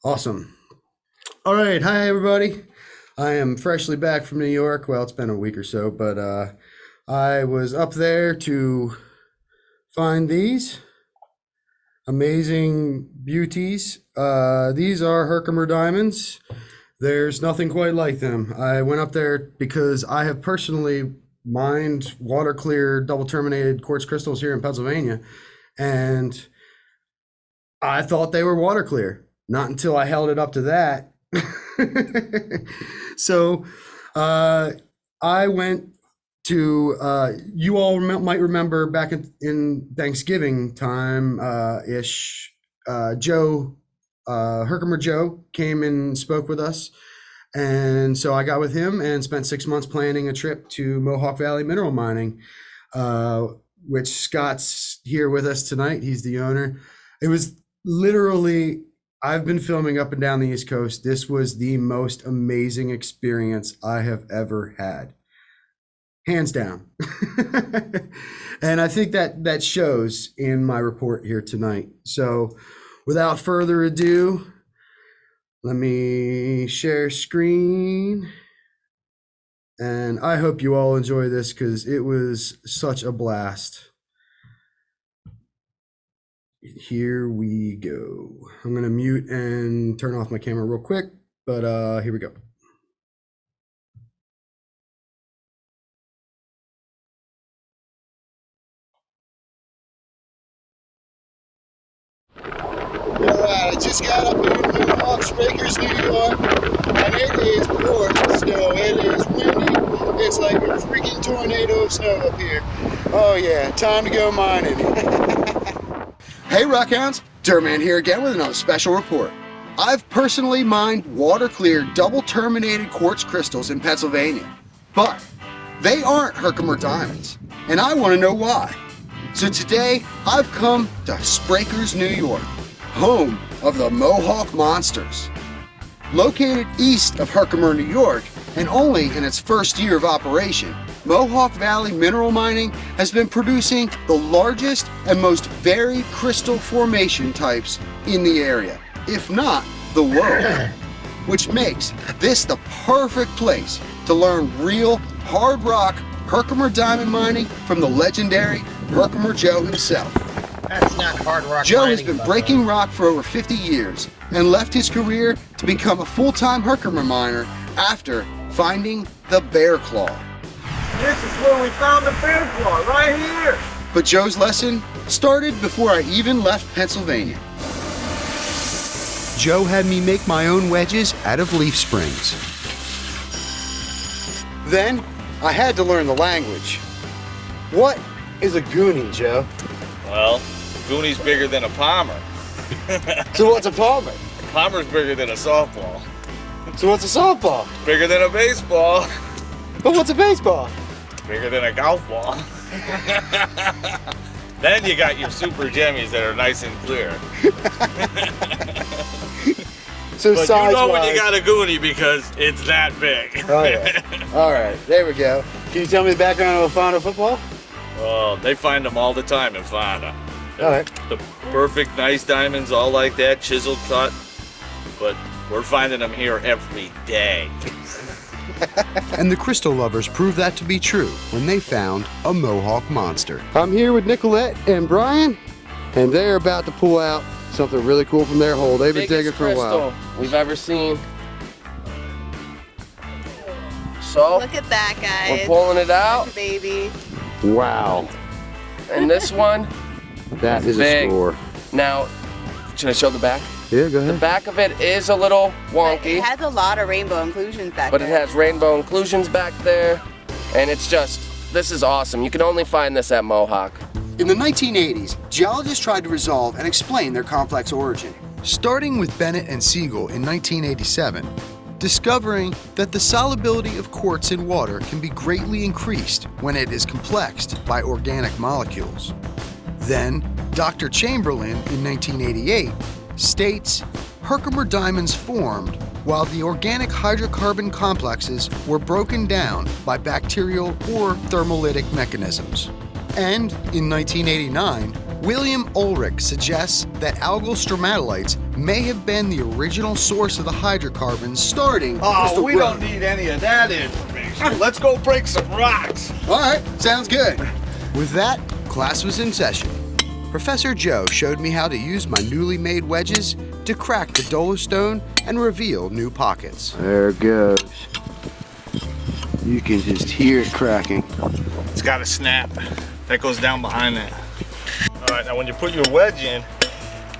Awesome. All right. Hi, everybody. I am freshly back from New York. Well, it's been a week or so, but I was up there to find these amazing beauties. These are Herkimer Diamonds. There's nothing quite like them. I went up there because I have personally mined water clear double terminated quartz crystals here in Pennsylvania, and I thought they were water clear. Not until I held it up to that. So I went to, you all might remember back in Thanksgiving time ish, Herkimer Joe came and spoke with us. And so I got with him and spent 6 months planning a trip to Mohawk Valley mineral mining, which Scott's here with us tonight. He's the owner. It was literally, I've been filming up and down the East Coast. This was the most amazing experience I have ever had. Hands down. And I think that shows in my report here tonight. So without further ado, let me share screen. And I hope you all enjoy this because it was such a blast. Here we go. I'm going to mute and turn off my camera real quick, but here we go. Alright, I just got up here in Mohawk, Sprakers, New York, and it is pouring snow. It is windy. It's like a freaking tornado of snow up here. Oh yeah, time to go mining. Hey Rockhounds, Durman here again with another special report. I've personally mined water-clear, double-terminated quartz crystals in Pennsylvania, but they aren't Herkimer Diamonds, and I want to know why. So today, I've come to Sprakers, New York, home of the Mohawk Monsters. Located east of Herkimer, New York, and only in its first year of operation, Mohawk Valley mineral mining has been producing the largest and most varied crystal formation types in the area, if not the world, which makes this the perfect place to learn real hard rock Herkimer diamond mining from the legendary Herkimer Joe himself. That's not hard rock. Joe has been breaking rock for over 50 years and left his career to become a full-time Herkimer miner after finding the Bear Claw. This is where we found the bear claw, right here. But Joe's lesson started before I even left Pennsylvania. Joe had me make my own wedges out of leaf springs. Then I had to learn the language. What is a goonie, Joe? Well, Goonie's bigger than a Palmer. So what's a palmer? Palmer's bigger than a softball. So what's a softball? Bigger than a baseball. But what's a baseball? Bigger than a golf ball. Then you got your super jemmies that are nice and clear. So But size you know when wise, you got a Goonie because it's that big. Oh, yeah. All right, there we go. Can you tell me the background of Fonda football? Well, they find them all the time in Fonda. All right. The perfect nice diamonds, all like that, chiseled cut. But we're finding them here every day. And the crystal lovers proved that to be true when they found a Mohawk monster. I'm here with Nicolette and Brian, and they're about to pull out something really cool from their hole. They've been digging for a while. We've ever seen. So Look at that, guys. we're pulling it out, Baby. Wow, and this one that is big. a score. now. Should I show the back? Yeah, go The ahead. back of it is a little wonky, It has a lot of rainbow inclusions back but there. it has rainbow inclusions back there, and it's just, this is awesome. You can only find this at Mohawk. In the 1980s, geologists tried to resolve and explain their complex origin. Starting with Bennett and Siegel in 1987, discovering that the solubility of quartz in water can be greatly increased when it is complexed by organic molecules. Then, Dr. Chamberlain in 1988 states Herkimer diamonds formed while the organic hydrocarbon complexes were broken down by bacterial or thermolytic mechanisms. And in 1989, William Ulrich suggests that algal stromatolites may have been the original source of the hydrocarbons starting. Oh, we don't need any of that information. Let's go break some rocks. All right, sounds good. With that, class was in session. Professor Joe showed me how to use my newly made wedges to crack the dolostone and reveal new pockets. There it goes. You can just hear it cracking. It's got a snap. That goes down behind that. All right, now when you put your wedge in,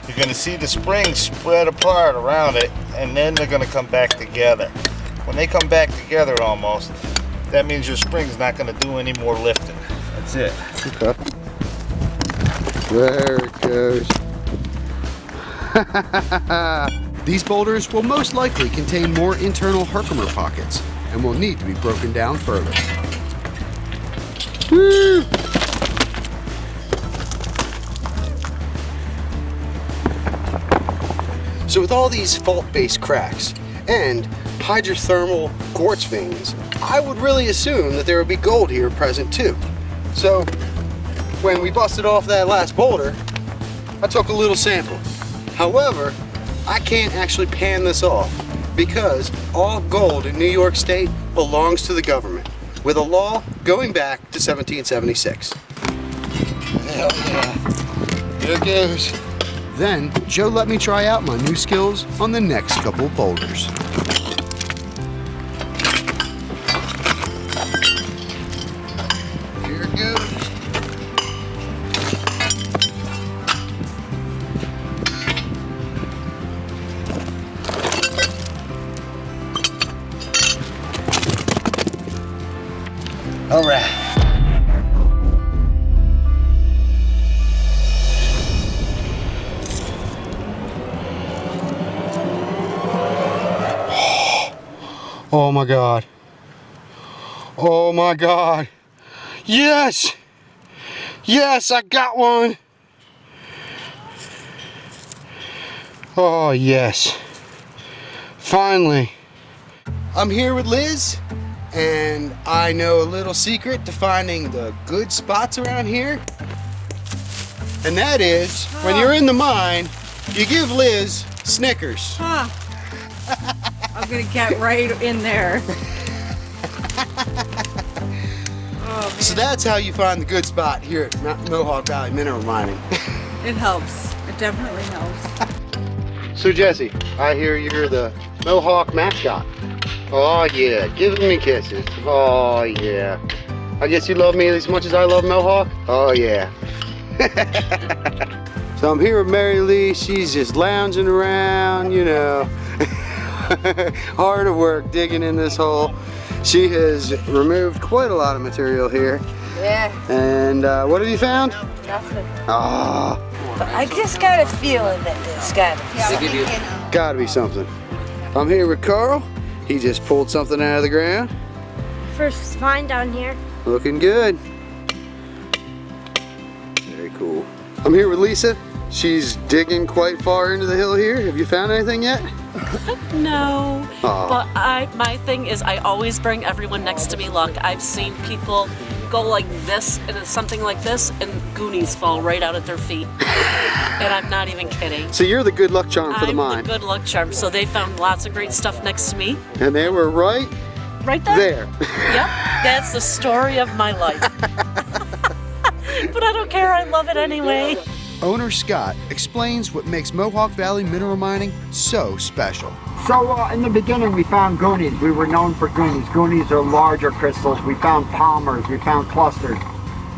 you're gonna see the springs spread apart around it, and then they're gonna come back together. When they come back together almost, that means your spring's not gonna do any more lifting. That's it. Okay. There it goes. These boulders will most likely contain more internal Herkimer pockets and will need to be broken down further. Woo! So with all these fault-based cracks and hydrothermal quartz veins, I would really assume that there would be gold here present too. So when we busted off that last boulder, I took a little sample. However, I can't actually pan this off because all gold in New York State belongs to the government, with a law going back to 1776. Hell yeah. There it goes. Then Joe let me try out my new skills on the next couple boulders. Here it goes. All right. Oh my God. Oh my God. Yes! Yes, I got one! Oh yes. Finally. I'm here with Liz, and I know a little secret to finding the good spots around here. And that is, when you're in the mine, you give Liz Snickers. I'm gonna get right in there. So that's how you find the good spot here at Mohawk Valley Mineral Mining. It helps. It definitely helps. So Jesse, I hear you're the Mohawk mascot. Oh yeah, giving me kisses. Oh yeah. I guess you love me as much as I love Mohawk? Oh yeah. So I'm here with Mary Lee. She's just lounging around, you know. Hard at work digging in this hole. She has removed quite a lot of material here. Yeah, And what have you found? nothing. Ah, But I just got a feeling that there's gotta be something. I'm here with Carl. He just pulled something out of the ground. First find down here. Looking good. Very cool. I'm here with Lisa. She's digging quite far into the hill here. Have you found anything yet? No, Aw. but my thing is I always bring everyone next to me luck. I've seen people go like this and something like this and goonies fall right out at their feet. And I'm not even kidding. So you're the good luck charm for the I'm mine. the good luck charm. So they found lots of great stuff next to me. And they were right Right there. there. Yep, that's the story of my life. But I don't care, I love it anyway. Owner Scott explains what makes Mohawk Valley Mineral Mining so special. So in the beginning we found goonies. We were known for goonies. Goonies are larger crystals. We found palmers. We found clusters.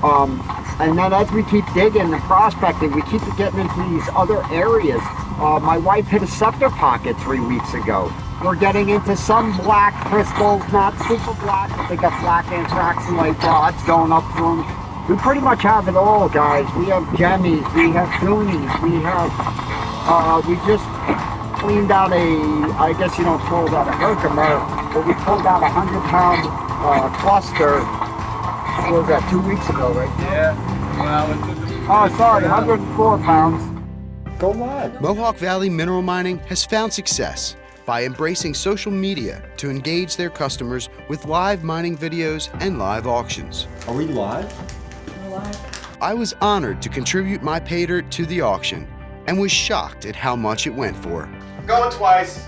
And then as we keep digging and prospecting, we keep getting into these other areas. My wife hit a sucker pocket 3 weeks ago. We're getting into some black crystals, not super black, but they got black anthraxolite rods going up through them. We pretty much have it all, guys. We have gemmies, we have goonies, we have, we just cleaned out I guess you don't call that a Herkimer, but we pulled out a 100-pound cluster. What was that, 2 weeks ago, right? Yeah. Oh, sorry, 104 pounds. Go live. Mohawk Valley Mineral Mining has found success by embracing social media to engage their customers with live mining videos and live auctions. Are we live? I was honored to contribute my pay dirt to the auction and was shocked at how much it went for. I'm going twice.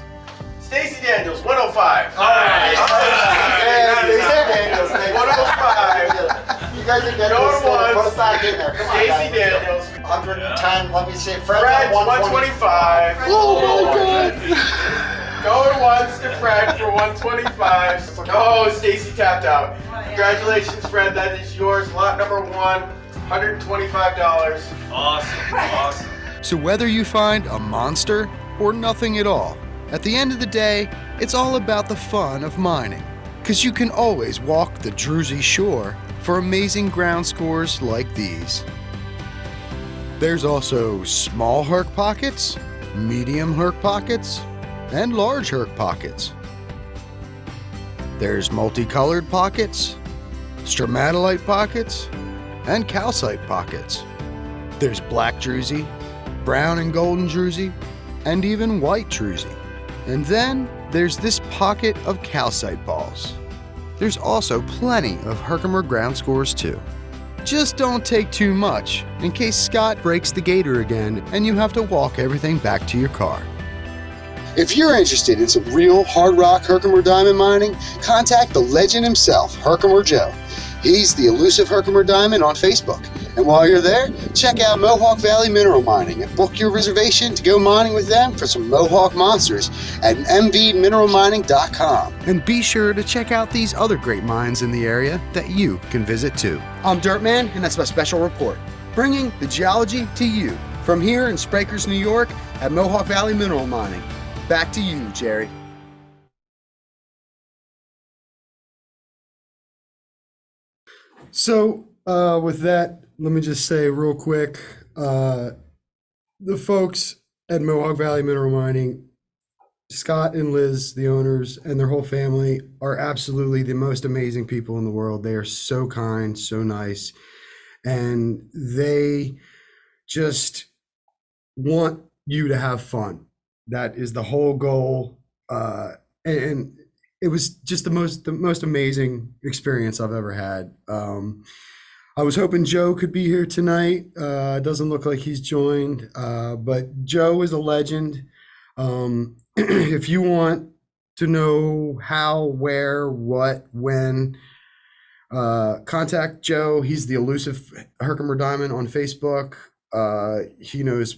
Stacy Daniels, 105. All right. Daniels, 105. You guys are getting Going once. Put it back in there. Come on, Stacy guys. Daniels. 110. Let me see. Fred's 125. Oh my God. Going once to Fred for 125. Oh, Stacy tapped out. Congratulations, Fred. That is yours. Lot number 1, $125. Awesome. So whether you find a monster or nothing at all, at the end of the day, it's all about the fun of mining. Because you can always walk the Druzy shore for amazing ground scores like these. There's also small herc pockets, medium herc pockets, and large herc pockets. There's multicolored pockets, stromatolite pockets, and calcite pockets. There's black druzy, brown and golden druzy, and even white druzy. And then there's this pocket of calcite balls. There's also plenty of Herkimer ground scores too. Just don't take too much in case Scott breaks the gator again and you have to walk everything back to your car. If you're interested in some real hard rock Herkimer diamond mining, contact the legend himself, Herkimer Joe. He's the elusive Herkimer Diamond on Facebook. And while you're there, check out Mohawk Valley Mineral Mining and book your reservation to go mining with them for some Mohawk monsters at mvmineralmining.com. And be sure to check out these other great mines in the area that you can visit too. I'm Dirtman, and that's my special report, bringing the geology to you from here in Sprakers, New York at Mohawk Valley Mineral Mining. Back to you, Jerry. So, with that, let me just say real quick, the folks at Mohawk Valley Mineral Mining, Scott and Liz, the owners, and their whole family are absolutely the most amazing people in the world. They are so kind, so nice, and they just want you to have fun. That is the whole goal, and it was just the most amazing experience I've ever had. I was hoping Joe could be here tonight. Doesn't look like he's joined, but Joe is a legend. If you want to know how, where, what, when, contact Joe. He's the elusive Herkimer Diamond on Facebook. He knows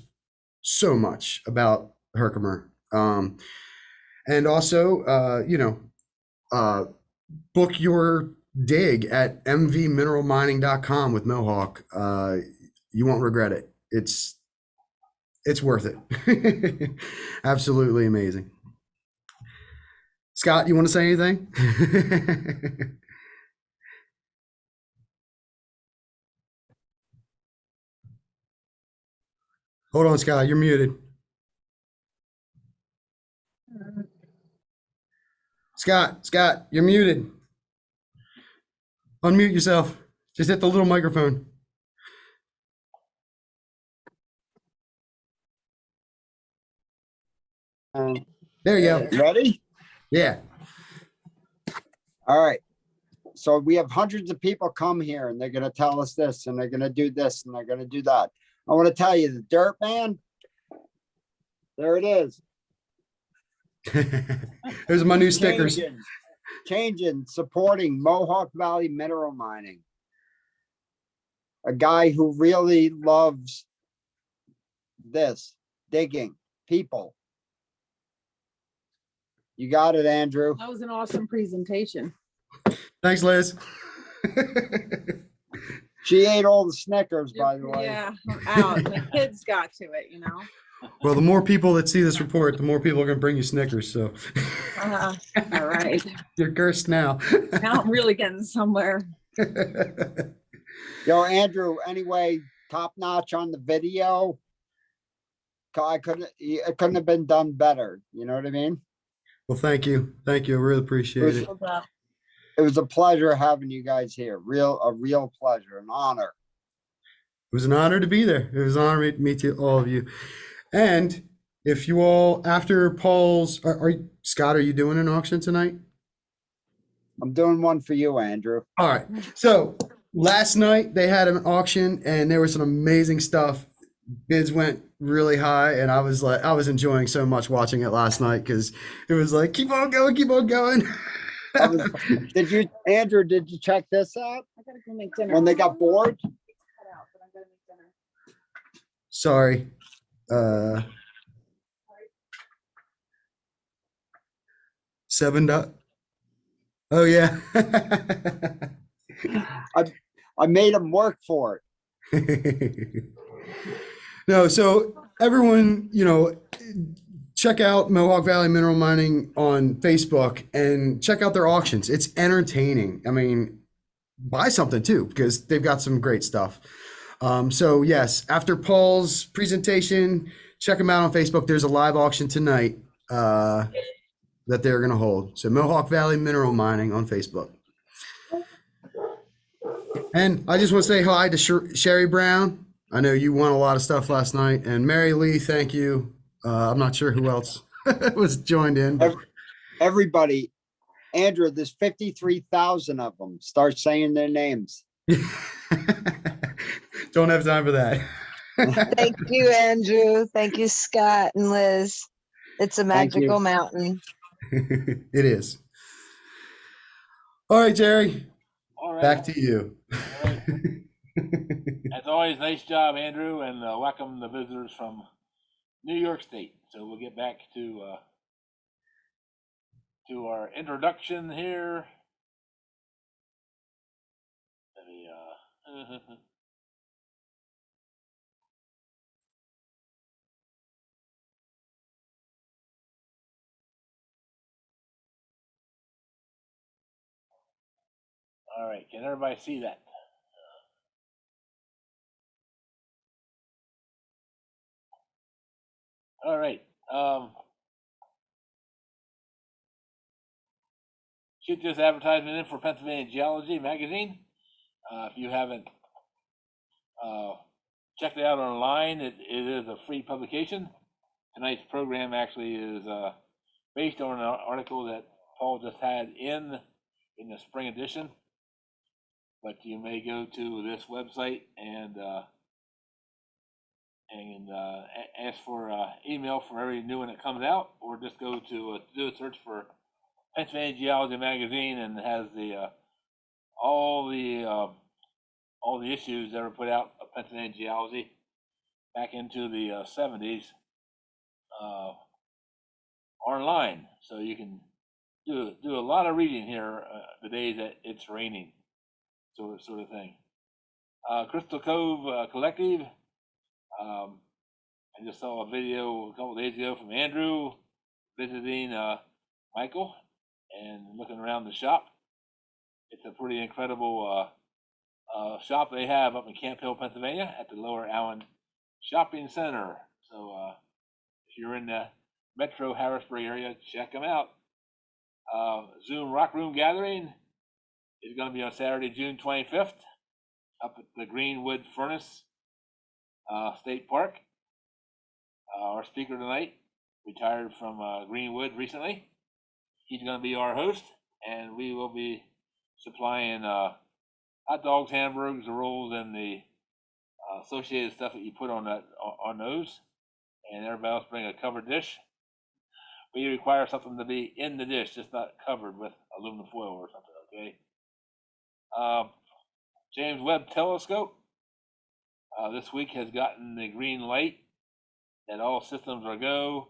so much about Herkimer. And also, book your dig at mvmineralmining.com with Mohawk. You won't regret it. It's worth it. Absolutely amazing. Scott, you want to say anything? Hold on, Scott, you're muted. Scott, you're muted. Unmute yourself. Just hit the little microphone. There you go. Ready? Yeah. All right. So we have hundreds of people come here and they're going to tell us this and they're going to do this and they're going to do that. I want to tell you, the Dirt Man, there it is. There's my new stickers. Changing, supporting Mohawk Valley Mineral Mining. A guy who really loves this, digging, people. You got it, Andrew. That was an awesome presentation. Thanks, Liz. She ate all the Snickers, by the way. Yeah, I'm out. The kids got to it, you know. Well, the more people that see this report, the more people are going to bring you Snickers. So, all right. You're cursed now. Now I'm really getting somewhere. Yo, Andrew, anyway, top notch on the video. It couldn't have been done better. You know what I mean? Well, thank you. Thank you. I really appreciate it. It was a pleasure having you guys here. A real pleasure, an honor. It was an honor to be there. It was an honor to meet all of you. And if you all, after Paul's, Scott, are you doing an auction tonight? I'm doing one for you, Andrew. All right. So last night they had an auction and there was some amazing stuff. Bids went really high, and I was enjoying so much watching it last night because it was like, keep on going, keep on going. Andrew, did you check this out? I gotta go make dinner. When they got bored? Sorry. $7. Oh yeah. I made them work for it. No, so everyone, check out Mohawk Valley Mineral Mining on Facebook and check out their auctions. It's entertaining. I mean, buy something too, because they've got some great stuff. So yes, after Paul's presentation, check them out on Facebook. There's a live auction tonight that they're going to hold. So Mohawk Valley Mineral Mining on Facebook. And I just want to say hi to Sherry Brown. I know you won a lot of stuff last night. And Mary Lee, thank you. I'm not sure who else was joined in. But... Everybody, Andrew, there's 53,000 of them. Start saying their names. Don't have time for that. Thank you, Andrew. Thank you, Scott and Liz. It's a magical mountain. It is. All right, Jerry. All right. Back to you. All right. As always, nice job, Andrew, and welcome the visitors from New York State. So we'll get back to our introduction here. Let me, all right, can everybody see that? All right. Shoot this advertisement in for Pennsylvania Geology magazine. If you haven't checked it out online, it is a free publication. Tonight's program actually is based on an article that Paul just had in the spring edition. But you may go to this website and ask for email for every new one that comes out, or just go to do a search for Pennsylvania Geology magazine, and it has all the issues that were put out of Pennsylvania Geology back into the 70s online, so you can do a lot of reading here the days that it's raining, sort of thing. Crystal Cove Collective. I just saw a video a couple days ago from Andrew visiting Michael and looking around the shop. It's a pretty incredible shop they have up in Camp Hill, Pennsylvania at the Lower Allen Shopping Center. So if you're in the Metro Harrisburg area, check them out. Zoom Rock Room Gathering is going to be on Saturday, June 25th, up at the Greenwood Furnace State Park. Our speaker tonight retired from Greenwood recently. He's going to be our host, and we will be supplying hot dogs, hamburgers, the rolls, and the associated stuff that you put on those. And everybody else bring a covered dish. We require something to be in the dish, just not covered with aluminum foil or something. Okay. James Webb Telescope this week has gotten the green light that all systems are go.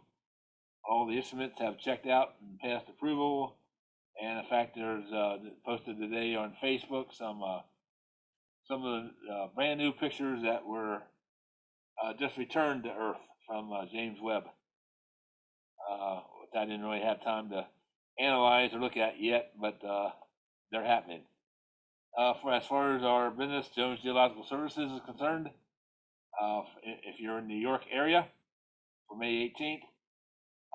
All the instruments have checked out and passed approval. And in fact, there's posted today on Facebook some of the brand new pictures that were just returned to Earth from James Webb. Which I didn't really have time to analyze or look at yet, but they're happening. As far as our business, Jones Geological Services is concerned, if you're in the New York area for May 18th,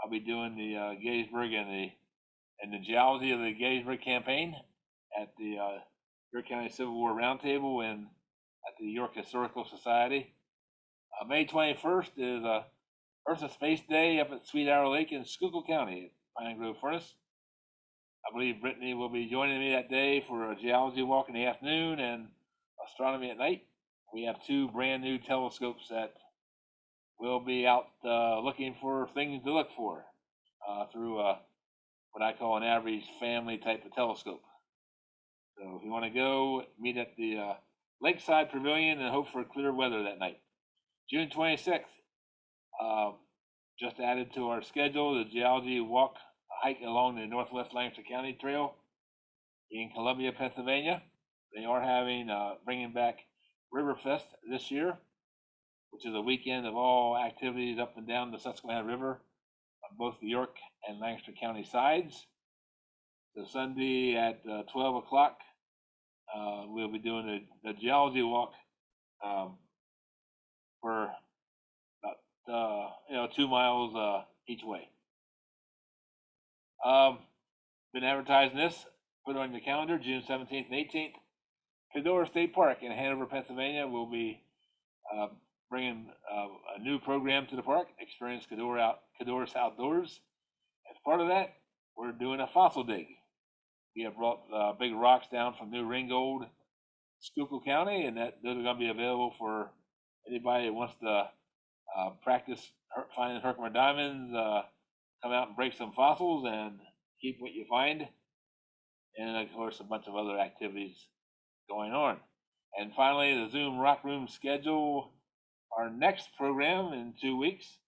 I'll be doing the Gettysburg and the geology of the Gettysburg campaign at the York County Civil War Roundtable and at the York Historical Society. May 21st is Earth and Space Day up at Sweet Arrow Lake in Schuylkill County at Pine Grove Furnace. I believe Brittany will be joining me that day for a geology walk in the afternoon, and astronomy at night. We have 2 brand new telescopes that will be out looking for things to look for through what I call an average family type of telescope. So if you want to go, meet at the Lakeside Pavilion and hope for clear weather that night. June 26th, just added to our schedule, the geology walk hike along the Northwest Lancaster County Trail in Columbia, Pennsylvania. They are having bringing back Riverfest this year, which is a weekend of all activities up and down the Susquehanna River on both the York and Lancaster County sides. So Sunday at 12 o'clock, we'll be doing the geology walk for about 2 miles each way. Been advertising this. Put it on your calendar, June 17th and 18th. Cador State Park in Hanover, Pennsylvania will be bringing a new program to the park, Experience Cador's Outdoors. As part of that, we're doing a fossil dig. We have brought big rocks down from New Ringgold, Schuylkill County, and those are going to be available for anybody that wants to practice finding Herkimer Diamonds, come out and break some fossils and keep what you find. And of course, a bunch of other activities going on. And finally, the Zoom Rock Room schedule. Our next program in 2 weeks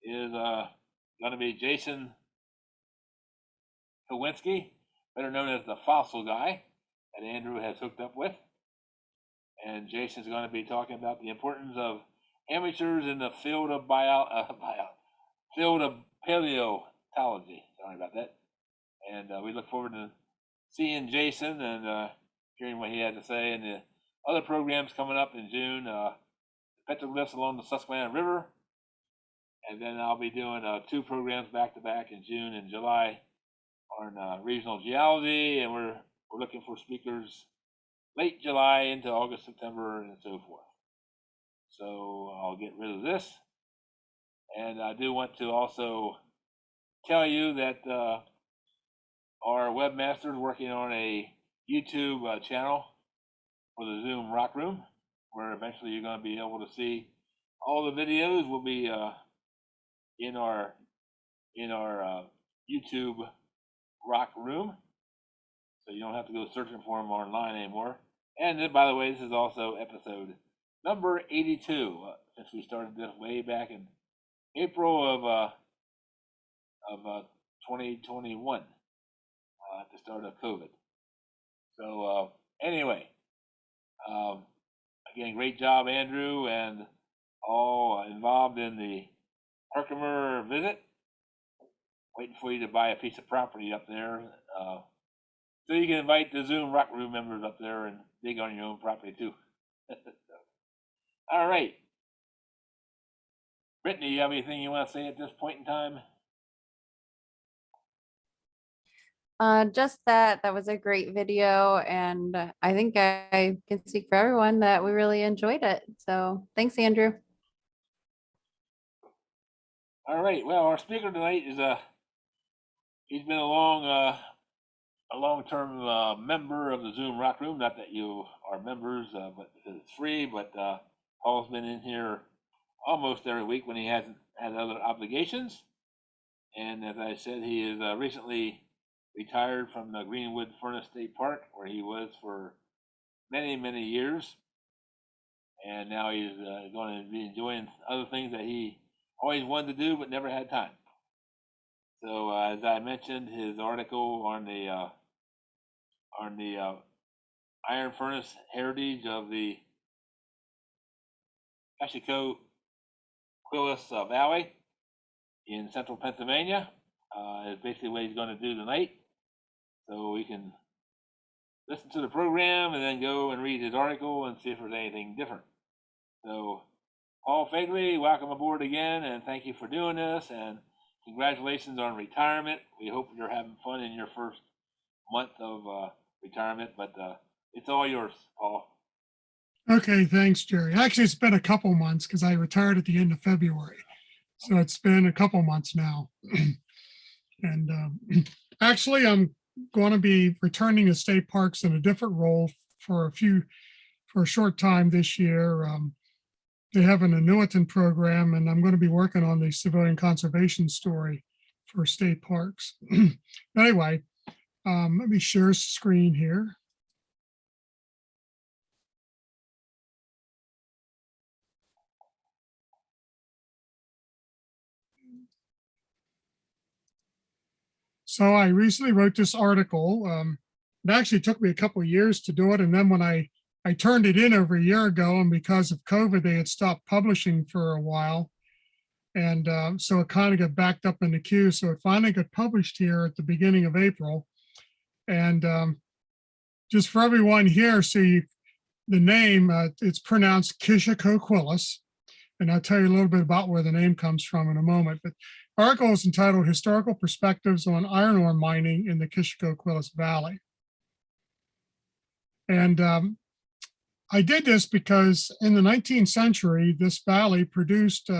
is going to be Jason Kowinski, better known as the Fossil Guy, that Andrew has hooked up with. And Jason's going to be talking about the importance of amateurs in the field of paleontology. Sorry about that. And we look forward to seeing Jason and hearing what he had to say. And the other programs coming up in June, petroglyphs along the Susquehanna River. And then I'll be doing 2 programs back to back in June and July on regional geology. And we're looking for speakers late July into August, September, and so forth. So I'll get rid of this. And I do want to also tell you that our webmaster is working on a YouTube channel for the Zoom Rock Room, where eventually you're going to be able to see all the videos will be in our YouTube Rock Room, so you don't have to go searching for them online anymore. And then, by the way, this is also episode number 82, since we started this way back in April of 2021, at the start of COVID. So anyway, again, great job, Andrew, and all involved in the Herkimer visit. Waiting for you to buy a piece of property up there, so you can invite the Zoom Rock Room members up there and dig on your own property too. All right. Brittany, you have anything you want to say at this point in time? Just that was a great video, and I think I can speak for everyone that we really enjoyed it. So thanks, Andrew. All right. Well, our speaker tonight is he's been a long-term member of the Zoom Rock Room. Not that you are members, but it's free. But Paul's been in here almost every week when he hasn't had other obligations. And as I said, he is recently retired from the Greenwood State Park, where he was for many, many years. And now he's going to be enjoying other things that he always wanted to do but never had time. So as I mentioned, his article on the iron furnace heritage of the Kishicoquillus Valley in central Pennsylvania is basically what he's going to do tonight. So we can listen to the program and then go and read his article and see if there's anything different. So Paul Fagley, welcome aboard again, and thank you for doing this, and congratulations on retirement. We hope you're having fun in your first month of retirement, but it's all yours, Paul. Okay, thanks, Jerry. Actually, it's been a couple months because I retired at the end of February. So it's been a couple months now. And actually, I'm going to be returning to state parks in a different role for for a short time this year. They have an annuitant program, and I'm going to be working on the civilian conservation story for state parks. Anyway, let me share screen here. So I recently wrote this article. It actually took me a couple of years to do it. And then when I turned it in over a year ago, and because of COVID, they had stopped publishing for a while. And so it kind of got backed up in the queue. So it finally got published here at the beginning of April. And just for everyone here, so the name, it's pronounced Kishicoquillus. And I'll tell you a little bit about where the name comes from in a moment. But the article is entitled Historical Perspectives on Iron Ore Mining in the Kishicoquillus Valley. And I did this because in the 19th century, this valley produced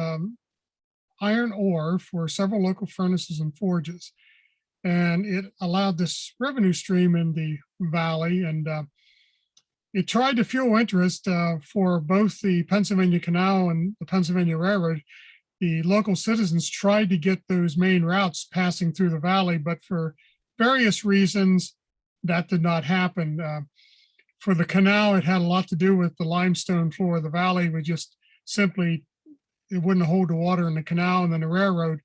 iron ore for several local furnaces and forges. And it allowed this revenue stream in the valley, and it tried to fuel interest for both the Pennsylvania Canal and the Pennsylvania Railroad. The local citizens tried to get those main routes passing through the valley, but for various reasons, that did not happen. For the canal, it had a lot to do with the limestone floor of the valley. We just simply, it wouldn't hold the water in the canal, and then the railroad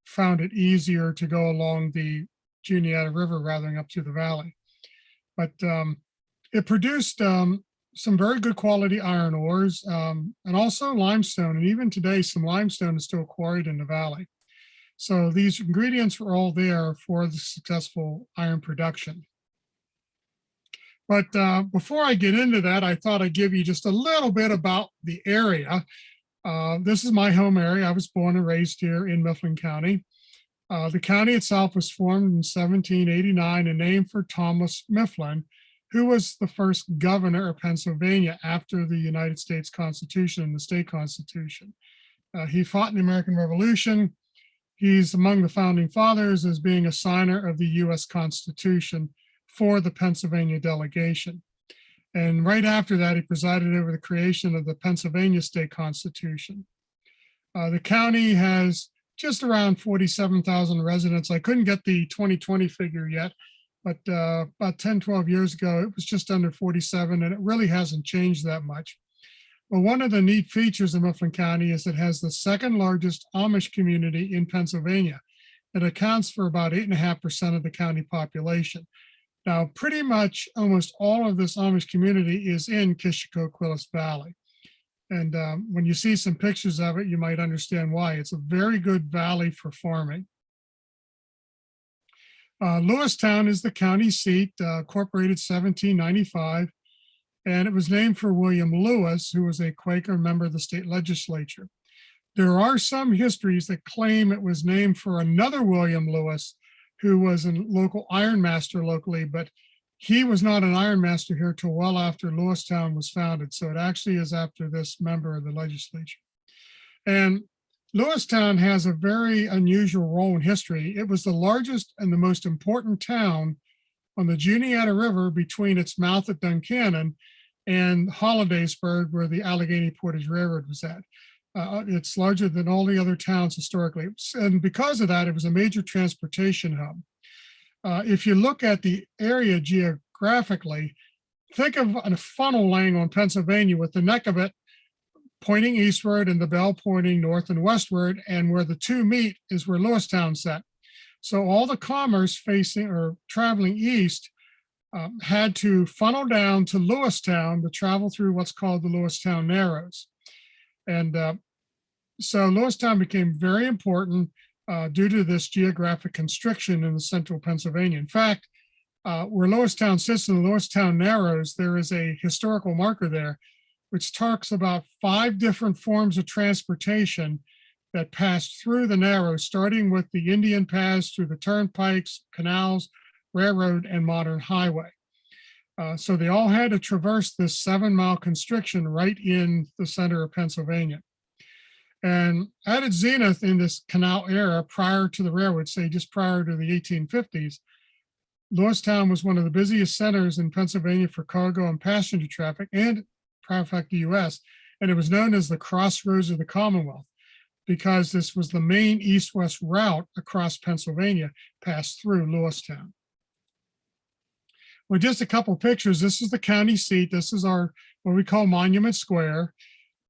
found it easier to go along the Juniata River rather than up through the valley. But it produced some very good quality iron ores and also limestone. And even today, some limestone is still quarried in the valley. So these ingredients were all there for the successful iron production. But before I get into that, I thought I'd give you just a little bit about the area. This is my home area. I was born and raised here in Mifflin County. The county itself was formed in 1789 and named for Thomas Mifflin, who was the first governor of Pennsylvania after the United States Constitution and the state constitution. He fought in the American Revolution. He's among the founding fathers as being a signer of the US Constitution for the Pennsylvania delegation. And right after that, he presided over the creation of the Pennsylvania state constitution. The county has just around 47,000 residents. I couldn't get the 2020 figure yet, but about 10, 12 years ago, it was just under 47, and it really hasn't changed that much. But one of the neat features of Mifflin County is it has the second largest Amish community in Pennsylvania. It accounts for about 8.5% of the county population. Now, pretty much almost all of this Amish community is in Kishicoquillus Valley. And when you see some pictures of it, you might understand why. It's a very good valley for farming. Lewistown is the county seat, incorporated 1795, and it was named for William Lewis, who was a Quaker member of the state legislature. There are some histories that claim it was named for another William Lewis, who was a local iron master locally, but he was not an iron master here till well after Lewistown was founded. So it actually is after this member of the legislature. And Lewistown has a very unusual role in history. It was the largest and the most important town on the Juniata River between its mouth at Duncannon and Hollidaysburg, where the Allegheny Portage Railroad was at. It's larger than all the other towns historically. And because of that, it was a major transportation hub. If you look at the area geographically, think of a funnel laying on Pennsylvania with the neck of it pointing eastward and the bell pointing north and westward, and where the two meet is where Lewistown sat. So all the commerce facing or traveling east had to funnel down to Lewistown to travel through what's called the Lewistown Narrows. And so Lewistown became very important due to this geographic constriction in the central Pennsylvania. In fact, where Lewistown sits in the Lewistown Narrows, there is a historical marker there, which talks about 5 different forms of transportation that passed through the Narrows, starting with the Indian paths through the turnpikes, canals, railroad, and modern highway. So they all had to traverse this 7-mile constriction right in the center of Pennsylvania. And at its zenith in this canal era, prior to the railroad, say just prior to the 1850s, Lewistown was one of the busiest centers in Pennsylvania for cargo and passenger traffic, and matter of fact, the US, and it was known as the Crossroads of the Commonwealth because this was the main east-west route across Pennsylvania, passed through Lewistown. Well, just a couple pictures. This is the county seat. This is our, what we call Monument Square.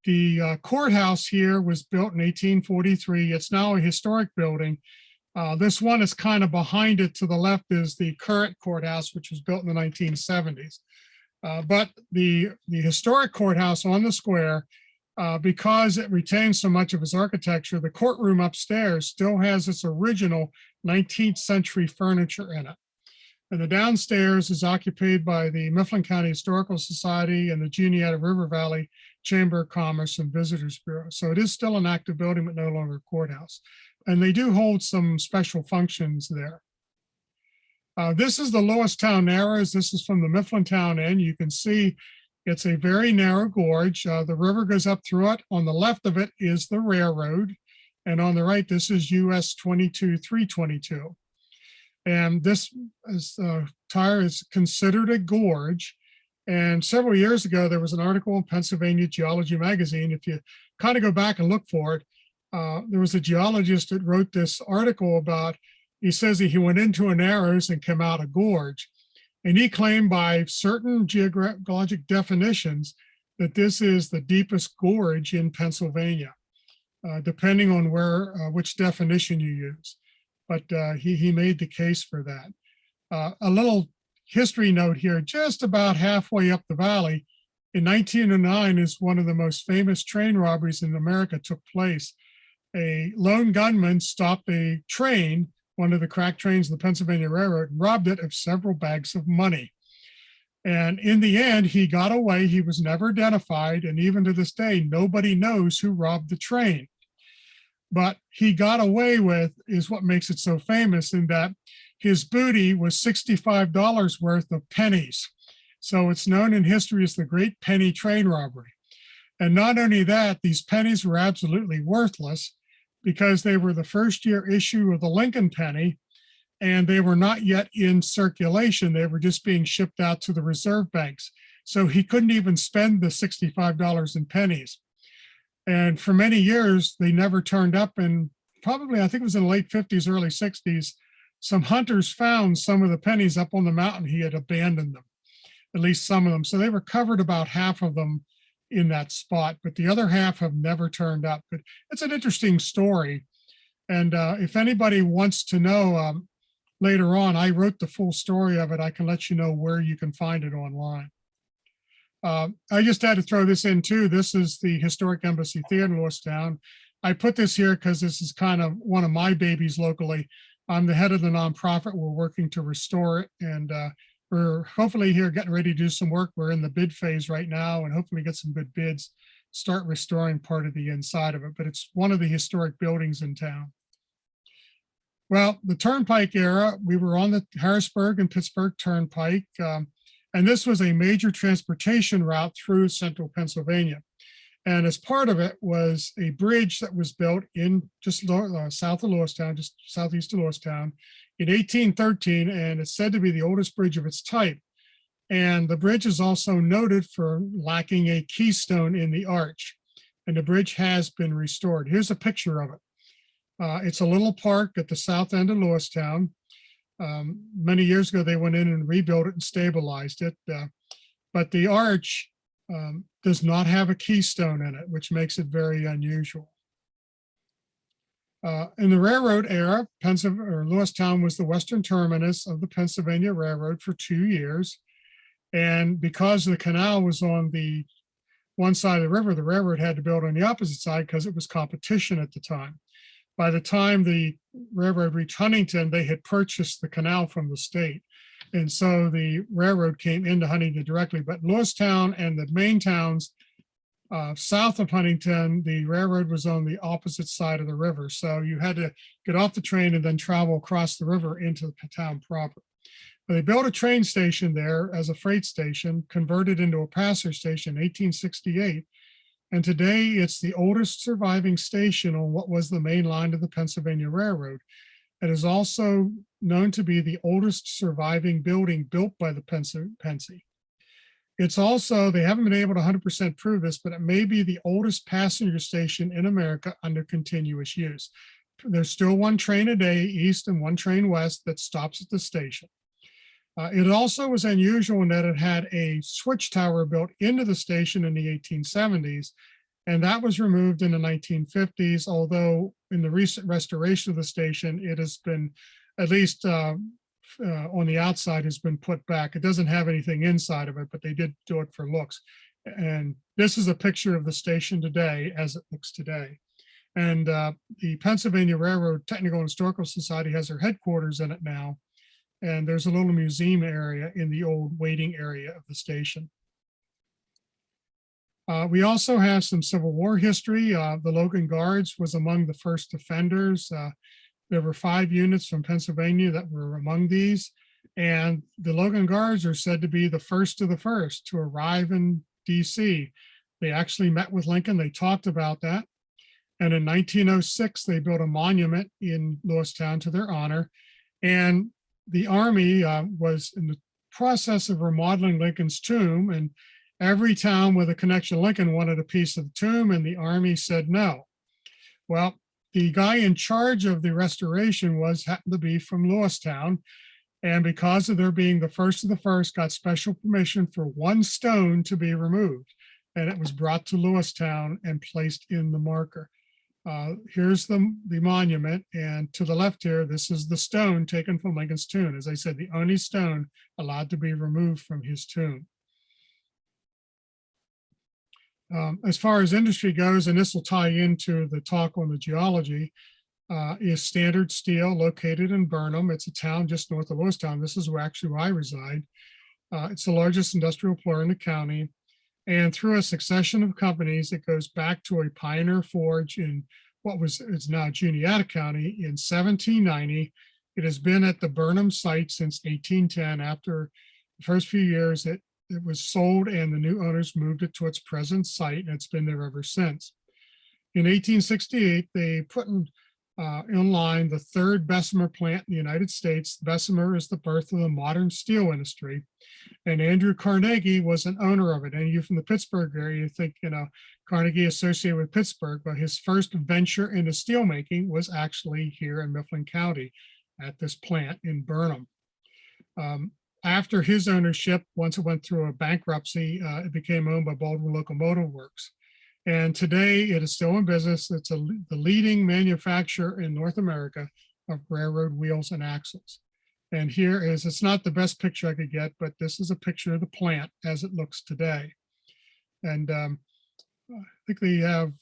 The courthouse here was built in 1843. It's now a historic building. This one is kind of behind it. To the left is the current courthouse, which was built in the 1970s. But the historic courthouse on the square, because it retains so much of its architecture, the courtroom upstairs still has its original 19th century furniture in it. And the downstairs is occupied by the Mifflin County Historical Society and the Juniata River Valley Chamber of Commerce and Visitors Bureau. So it is still an active building, but no longer a courthouse. And they do hold some special functions there. This is the Lewistown Narrows. This is from the Mifflintown end. You can see it's a very narrow gorge. The river goes up through it. On the left of it is the railroad. And on the right, this is US 22-322. And this tire is considered a gorge. And several years ago, there was an article in Pennsylvania Geology magazine. If you kind of go back and look for it, there was a geologist that wrote this article about, he says that he went into a narrows and came out a gorge. And he claimed by certain geologic definitions that this is the deepest gorge in Pennsylvania, depending on which definition you use. But he made the case for that. A little history note here, just about halfway up the valley, in 1909 is one of the most famous train robberies in America took place. A lone gunman stopped a train, one of the crack trains of the Pennsylvania Railroad, and robbed it of several bags of money. And in the end, he got away. He was never identified. And even to this day, nobody knows who robbed the train. But he got away with is what makes it so famous, in that his booty was $65 worth of pennies. So it's known in history as the Great Penny Train Robbery. And not only that, these pennies were absolutely worthless because they were the first year issue of the Lincoln penny, and they were not yet in circulation. They were just being shipped out to the reserve banks. So he couldn't even spend the $65 in pennies. And for many years, they never turned up. And probably, I think it was in the late 50s, early 60s, some hunters found some of the pennies up on the mountain. He had abandoned them, at least some of them. So they recovered about half of them in that spot, but the other half have never turned up. But it's an interesting story. And if anybody wants to know later on, I wrote the full story of it. I can let you know where you can find it online. I just had to throw this in too. This is the Historic Embassy Theater in Lewistown. I put this here because this is kind of one of my babies locally. I'm the head of the nonprofit. We're working to restore it, and we're hopefully here getting ready to do some work. We're in the bid phase right now, and hopefully get some good bids, start restoring part of the inside of it. But it's one of the historic buildings in town. Well, the Turnpike era, we were on the Harrisburg and Pittsburgh Turnpike. And this was a major transportation route through central Pennsylvania. And as part of it was a bridge that was built in just south of Lewistown, just southeast of Lewistown in 1813. And it's said to be the oldest bridge of its type. And the bridge is also noted for lacking a keystone in the arch. And the bridge has been restored. Here's a picture of it. It's a little park at the south end of Lewistown. Many years ago, they went in and rebuilt it and stabilized it. But the arch does not have a keystone in it, which makes it very unusual. In the railroad era, Lewistown was the western terminus of the Pennsylvania Railroad for 2 years. And because the canal was on the one side of the river, the railroad had to build on the opposite side because it was competition at the time. By the time the railroad reached Huntington, they had purchased the canal from the state. And so the railroad came into Huntington directly. But Lewistown and the main towns south of Huntington, the railroad was on the opposite side of the river. So you had to get off the train and then travel across the river into the town proper. But they built a train station there as a freight station, converted into a passenger station in 1868. And today it's the oldest surviving station on what was the main line of the Pennsylvania Railroad. It is also known to be the oldest surviving building built by the Pennsy. It's also, they haven't been able to 100% prove this, but it may be the oldest passenger station in America under continuous use. There's still one train a day east and one train west that stops at the station. It also was unusual in that it had a switch tower built into the station in the 1870s, and that was removed in the 1950s, although in the recent restoration of the station, it has been, at least on the outside, has been put back. It doesn't have anything inside of it, but they did do it for looks. And this is a picture of the station today as it looks today. And the Pennsylvania Railroad Technical and Historical Society has their headquarters in it now. And there's a little museum area in the old waiting area of the station. We also have some Civil War history. The Logan Guards was among the first defenders. There were 5 units from Pennsylvania that were among these. And the Logan Guards are said to be the first of the first to arrive in DC. They actually met with Lincoln. They talked about that. And in 1906, they built a monument in Lewistown to their honor. And the Army was in the process of remodeling Lincoln's tomb, and every town with a connection to Lincoln wanted a piece of the tomb, and the Army said no. Well, the guy in charge of the restoration happened to be from Lewistown, and because of their being the first of the first, got special permission for one stone to be removed, and it was brought to Lewistown and placed in the marker. Here's the monument, and to the left here, this is the stone taken from Lincoln's tomb. As I said, the only stone allowed to be removed from his tomb. As far as industry goes, and this will tie into the talk on the geology, is Standard Steel, located in Burnham. It's a town just north of Lewistown. This is where I reside. It's the largest industrial employer in the county. And through a succession of companies, it goes back to a pioneer forge in it's now Juniata County in 1790. It has been at the Burnham site since 1810. After the first few years, it was sold and the new owners moved it to its present site, and it's been there ever since. In 1868, they put in line the 3rd Bessemer plant in the United States. Bessemer is the birth of the modern steel industry. And Andrew Carnegie was an owner of it. And you from the Pittsburgh area, you think, Carnegie associated with Pittsburgh, but his first venture into steelmaking was actually here in Mifflin County at this plant in Burnham. After his ownership, once it went through a bankruptcy, it became owned by Baldwin Locomotive Works. And today it is still in business. It's the leading manufacturer in North America of railroad wheels and axles. And here is, it's not the best picture I could get, but this is a picture of the plant as it looks today. And I think they have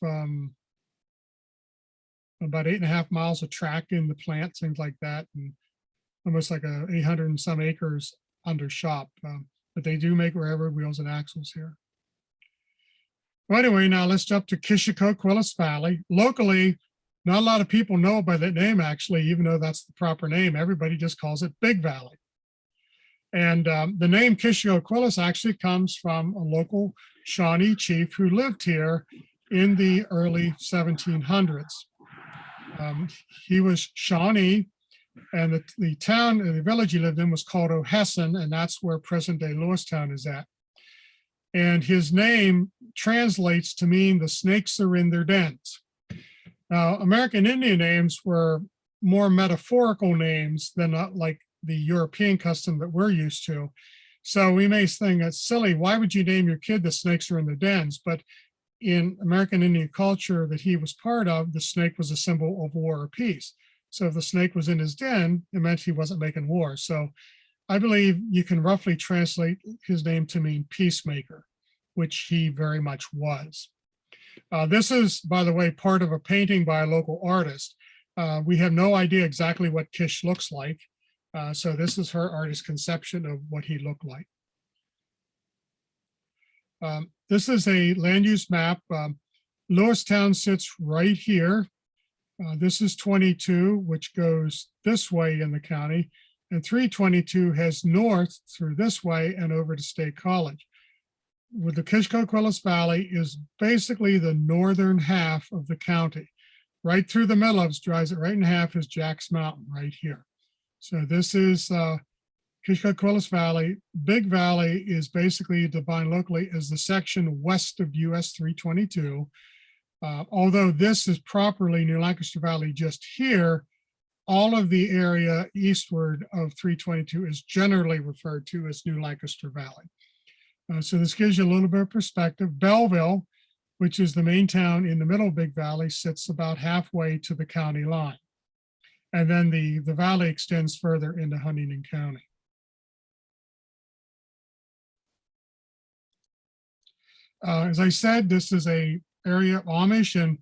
about 8.5 miles of track in the plant, things like that, and almost like 800 and some acres under shop. But they do make railroad wheels and axles here. Well, anyway, now let's jump to Kishicoquillus Valley. Locally, not a lot of people know by that name, actually, even though that's the proper name. Everybody just calls it Big Valley. And the name Kishicoquillus actually comes from a local Shawnee chief who lived here in the early 1700s. He was Shawnee, and the town, the village he lived in was called O'Hesson, and that's where present-day Lewistown is at. And his name translates to mean the snakes are in their dens. Now, American Indian names were more metaphorical names than like the European custom that we're used to. So we may think it's silly. Why would you name your kid the snakes are in their dens? But in American Indian culture that he was part of, the snake was a symbol of war or peace. So if the snake was in his den, it meant he wasn't making war. So I believe you can roughly translate his name to mean peacemaker, which he very much was. This is, by the way, part of a painting by a local artist. We have no idea exactly what Kish looks like. So this is her artist's conception of what he looked like. This is a land use map. Lewistown sits right here. This is 22, which goes this way in the county, and 322 heads north through this way and over to State College. With the Kishicoquillus Valley is basically the northern half of the county. Right through the middle of it, drives it right in half, is Jack's Mountain right here. So this is Kishicoquillus Valley. Big Valley is basically defined locally as the section west of US 322. Although this is properly New Lancaster Valley just here, all of the area eastward of 322 is generally referred to as New Lancaster Valley. So this gives you a little bit of perspective. Belleville, which is the main town in the middle of Big Valley, sits about halfway to the county line. And then the valley extends further into Huntingdon County. As I said, this is a area of Amish, and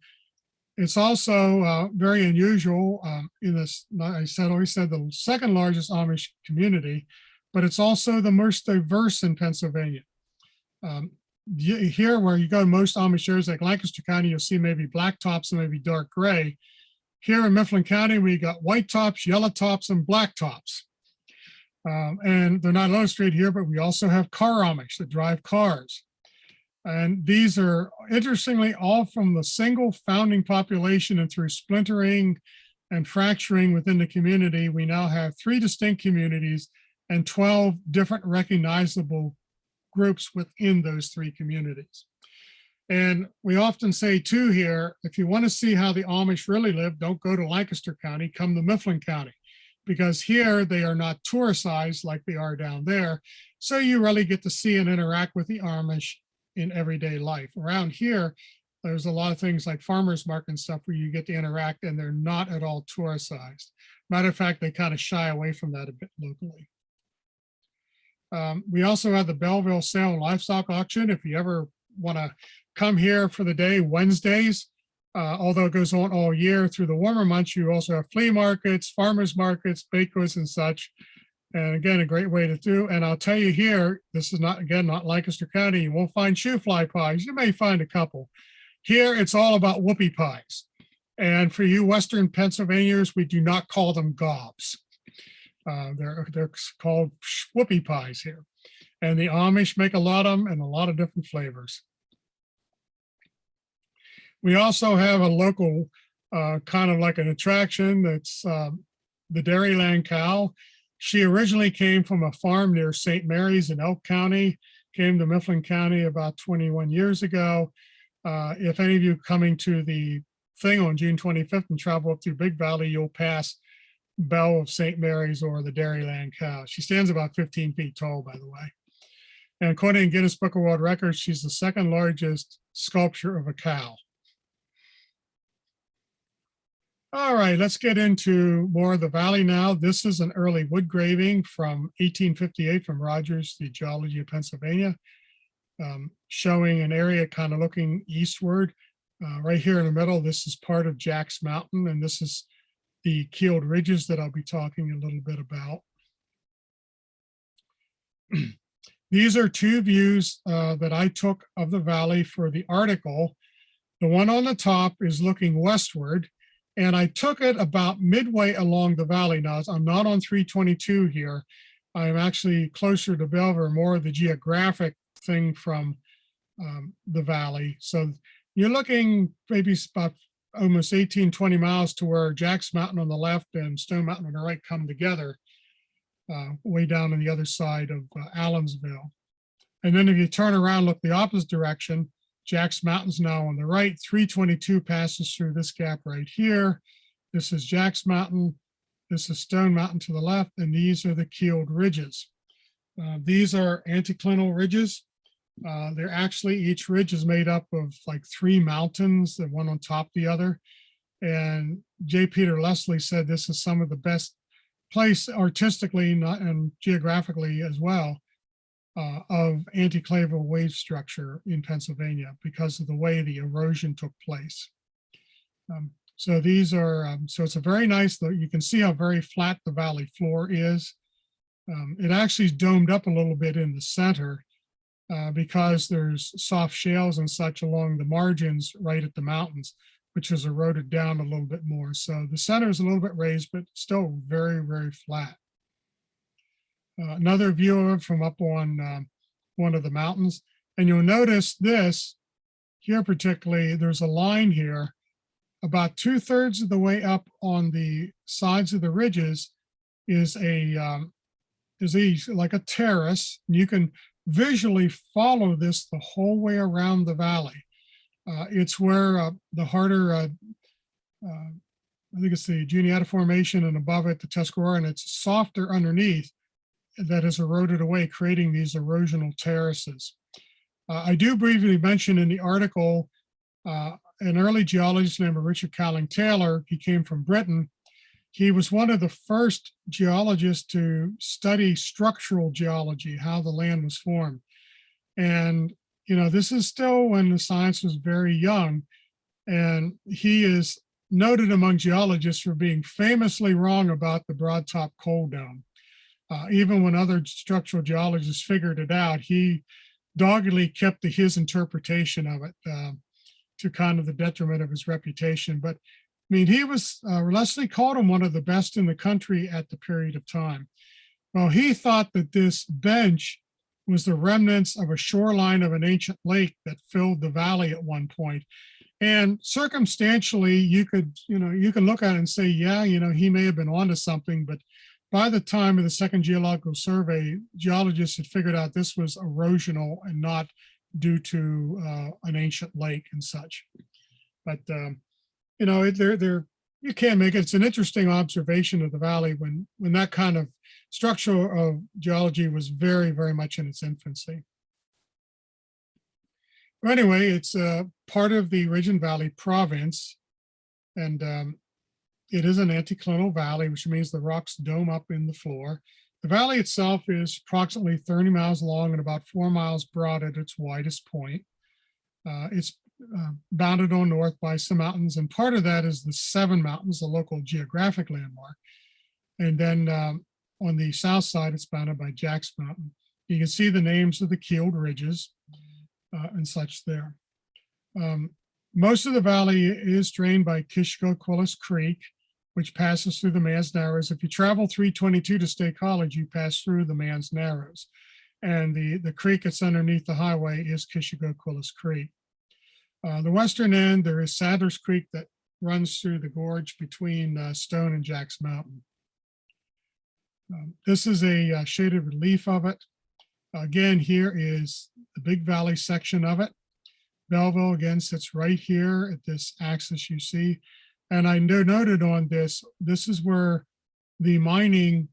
it's also very unusual in this, I always said the second largest Amish community, but it's also the most diverse in Pennsylvania. Here where you go to most Amish areas like Lancaster County, you'll see maybe black tops and maybe dark gray. Here in Mifflin County, we got white tops, yellow tops, and black tops. And they're not illustrated here, but we also have car Amish that drive cars. And these are, interestingly, all from the single founding population, and through splintering and fracturing within the community, we now have 3 distinct communities and 12 different recognizable groups within those 3 communities. And we often say too here, if you want to see how the Amish really live, don't go to Lancaster County, come to Mifflin County, because here they are not touricized like they are down there. So you really get to see and interact with the Amish in everyday life. Around here, there's a lot of things like farmers market and stuff where you get to interact, and they're not at all touricized. Matter of fact, they kind of shy away from that a bit locally. We also have the Belleville Sale and Livestock Auction. If you ever want to come here for the day, Wednesdays, although it goes on all year through the warmer months, you also have flea markets, farmers markets, baked goods and such. And again, a great way to do. And I'll tell you here, this is not, again, not Lancaster County. You won't find shoe fly pies. You may find a couple. Here, it's all about whoopie pies. And for you Western Pennsylvanians, we do not call them gobs. They're called whoopie pies here. And the Amish make a lot of them and a lot of different flavors. We also have a local kind of like an attraction that's the Dairyland cow. She originally came from a farm near St. Mary's in Elk County, came to Mifflin County about 21 years ago. If any of you coming to the thing on June 25th and travel up through Big Valley, you'll pass Belle of St. Mary's or the Dairyland cow. She stands about 15 feet tall, by the way. And according to Guinness Book of World Records, she's the 2nd largest sculpture of a cow. All right, let's get into more of the valley now. This is an early wood graving from 1858 from Rogers, the Geology of Pennsylvania, showing an area kind of looking eastward. Right here in the middle, this is part of Jack's Mountain, and this is the keeled ridges that I'll be talking a little bit about. These are 2 views that I took of the valley for the article. The one on the top is looking westward, and I took it about midway along the valley. Now, I'm not on 322 here. I'm actually closer to Belleville, more of the geographic thing from the valley. So you're looking maybe about almost 18, 20 miles to where Jack's Mountain on the left and Stone Mountain on the right come together, way down on the other side of Allensville. And then if you turn around, look the opposite direction, Jack's Mountain's now on the right. 322 passes through this gap right here. This is Jack's Mountain. This is Stone Mountain to the left, and these are the keeled ridges. These are anticlinal ridges. They're actually, each ridge is made up of like 3 mountains, the one on top of the other. And J. Peter Leslie said this is some of the best place artistically and geographically as well of anticlinal wave structure in Pennsylvania because of the way the erosion took place. So these are, so it's a very nice, you can see how very flat the valley floor is. It actually is domed up a little bit in the center because there's soft shales and such along the margins right at the mountains, which has eroded down a little bit more. So the center is a little bit raised, but still very, very flat. Another view of it from up on one of the mountains. And you'll notice this here particularly, there's a line here about 2/3 of the way up on the sides of the ridges is a is like a terrace. You can visually follow this the whole way around the valley. It's where the harder, I think it's the Juniata Formation, and above it, the Tuscarora, and it's softer underneath that has eroded away, creating these erosional terraces. I do briefly mention in the article an early geologist named Richard Cowling Taylor. He came from Britain. He was one of the first geologists to study structural geology, how the land was formed. And, you know, this is still when the science was very young. And he is noted among geologists for being famously wrong about the broad top coal dome. Even when other structural geologists figured it out, he doggedly kept to his interpretation of it, to kind of the detriment of his reputation. But I mean, he was, Leslie called him one of the best in the country at the period of time. Well, he thought that this bench was the remnants of a shoreline of an ancient lake that filled the valley at one point. And circumstantially, you could look at it and say, yeah, you know, he may have been onto something, but by the time of the second geological survey, geologists had figured out this was erosional and not due to an ancient lake and such. But you know, you can't make it. It's an interesting observation of the valley when that kind of structural geology was very, very much in its infancy. But anyway, it's part of the Ridge and Valley province, and it is an anticlinal valley, which means the rocks dome up in the floor. The valley itself is approximately 30 miles long and about 4 miles broad at its widest point. It's bounded on north by some mountains, and part of that is the Seven Mountains, the local geographic landmark. And then on the south side, it's bounded by Jack's Mountain. You can see the names of the keeled ridges and such there. Most of the valley is drained by Kishicoquillus Creek, which passes through the Man's Narrows. If you travel 322 to State College, you pass through the Man's Narrows. And the creek that's underneath the highway is Kishicoquillus Creek. The western end, there is Sadler's Creek that runs through the gorge between Stone and Jack's Mountain. This is a shaded relief of it. Again, here is the Big Valley section of it. Belleville again sits right here at this axis you see. And I noted on this is where the mining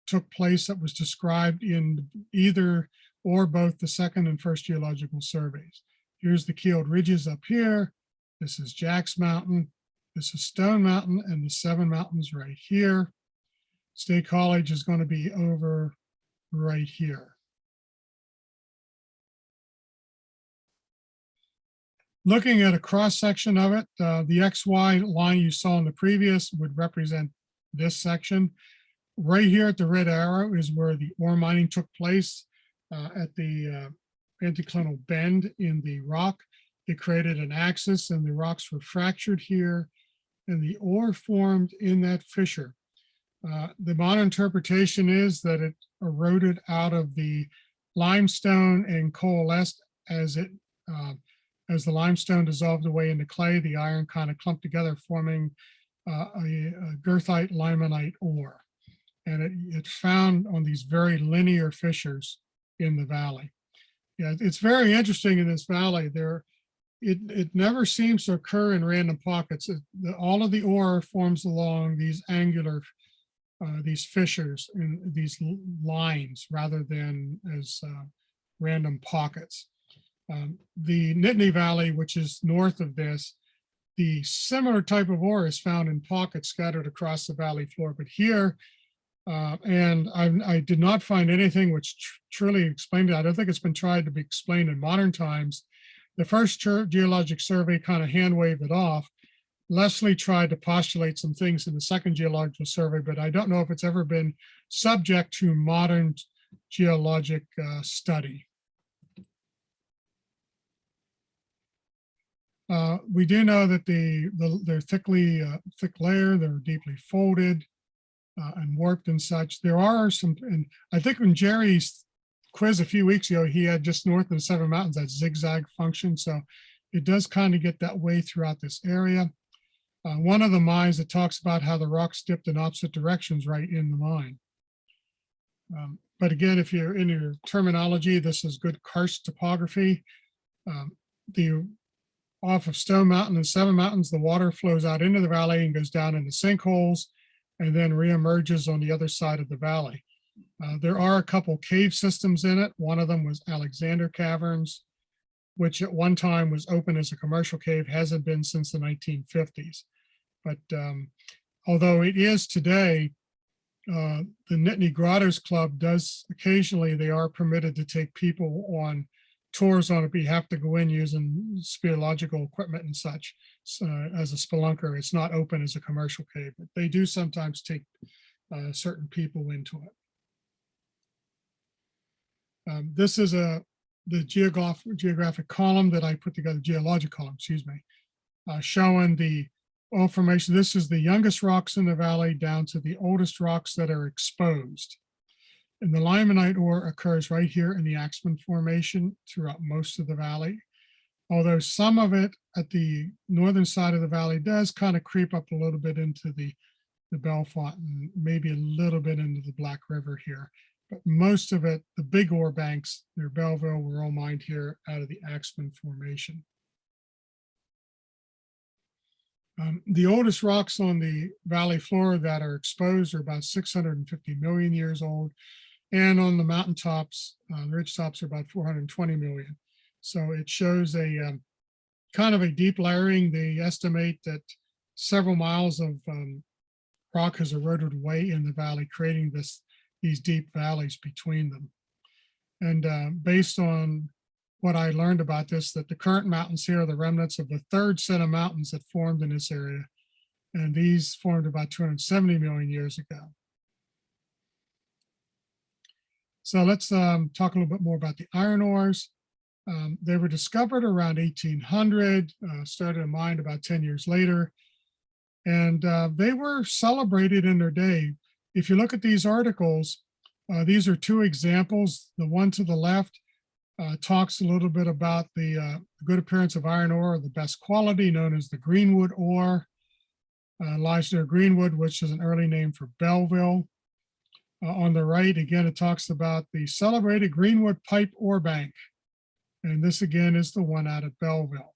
took place that was described in either or both the second and first geological surveys. Here's the keeled ridges up here. This is Jack's Mountain. This is Stone Mountain, and the Seven Mountains right here. State College is going to be over right here. Looking at a cross section of it, the XY line you saw in the previous would represent this section. Right here at the red arrow is where the ore mining took place at the anticlinal bend in the rock. It created an axis and the rocks were fractured here and the ore formed in that fissure. The modern interpretation is that it eroded out of the limestone and coalesced as the limestone dissolved away into clay. The iron kind of clumped together, forming a girthite limonite ore. And it found on these very linear fissures in the valley. Yeah, it's very interesting in this valley. It never seems to occur in random pockets. All of the ore forms along these angular, these fissures in these lines rather than as random pockets. The Nittany Valley, which is north of this, the similar type of ore is found in pockets scattered across the valley floor. But here, and I did not find anything which truly explained it. I don't think it's been tried to be explained in modern times. The first geologic survey kind of hand waved it off. Leslie tried to postulate some things in the second geological survey, but I don't know if it's ever been subject to modern geologic study. We do know that they're thick layer, they're deeply folded and warped and such. There are some, and I think when Jerry's quiz a few weeks ago, he had just north of the Seven Mountains that zigzag function. So it does kind of get that way throughout this area. One of the mines that talks about how the rocks dipped in opposite directions right in the mine. But again, if you're in your terminology, this is good karst topography. The off of Stone Mountain and Seven Mountains, the water flows out into the valley and goes down into sinkholes and then reemerges on the other side of the valley. There are a couple cave systems in it. One of them was Alexander Caverns, which at one time was open as a commercial cave, hasn't been since the 1950s. But although it is today, the Nittany Grottos Club does occasionally, they are permitted to take people on tours on it, but you have to go in using speleological equipment and such. So, as a spelunker, it's not open as a commercial cave, but they do sometimes take certain people into it. This is the geographic column that I put together, geologic column, excuse me, showing the oil formation. This is the youngest rocks in the valley down to the oldest rocks that are exposed. And the limonite ore occurs right here in the Axeman Formation throughout most of the valley. Although some of it at the northern side of the valley does kind of creep up a little bit into the Bellefonte and maybe a little bit into the Black River here. But most of it, the big ore banks near Belleville, were all mined here out of the Axeman Formation. The oldest rocks on the valley floor that are exposed are about 650 million years old. And on the mountaintops, the ridge tops are about 420 million. So it shows a kind of a deep layering. They estimate that several miles of rock has eroded away in the valley, creating these deep valleys between them. And based on what I learned about this, that the current mountains here are the remnants of the third set of mountains that formed in this area. And these formed about 270 million years ago. So let's talk a little bit more about the iron ores. They were discovered around 1800, started mined about 10 years later, and they were celebrated in their day. If you look at these articles, these are two examples. The one to the left talks a little bit about the good appearance of iron ore, the best quality, known as the Greenwood ore. Lies near Greenwood, which is an early name for Belleville. On the right, again, it talks about the celebrated Greenwood Pipe Ore Bank. And this again is the one out of Belleville.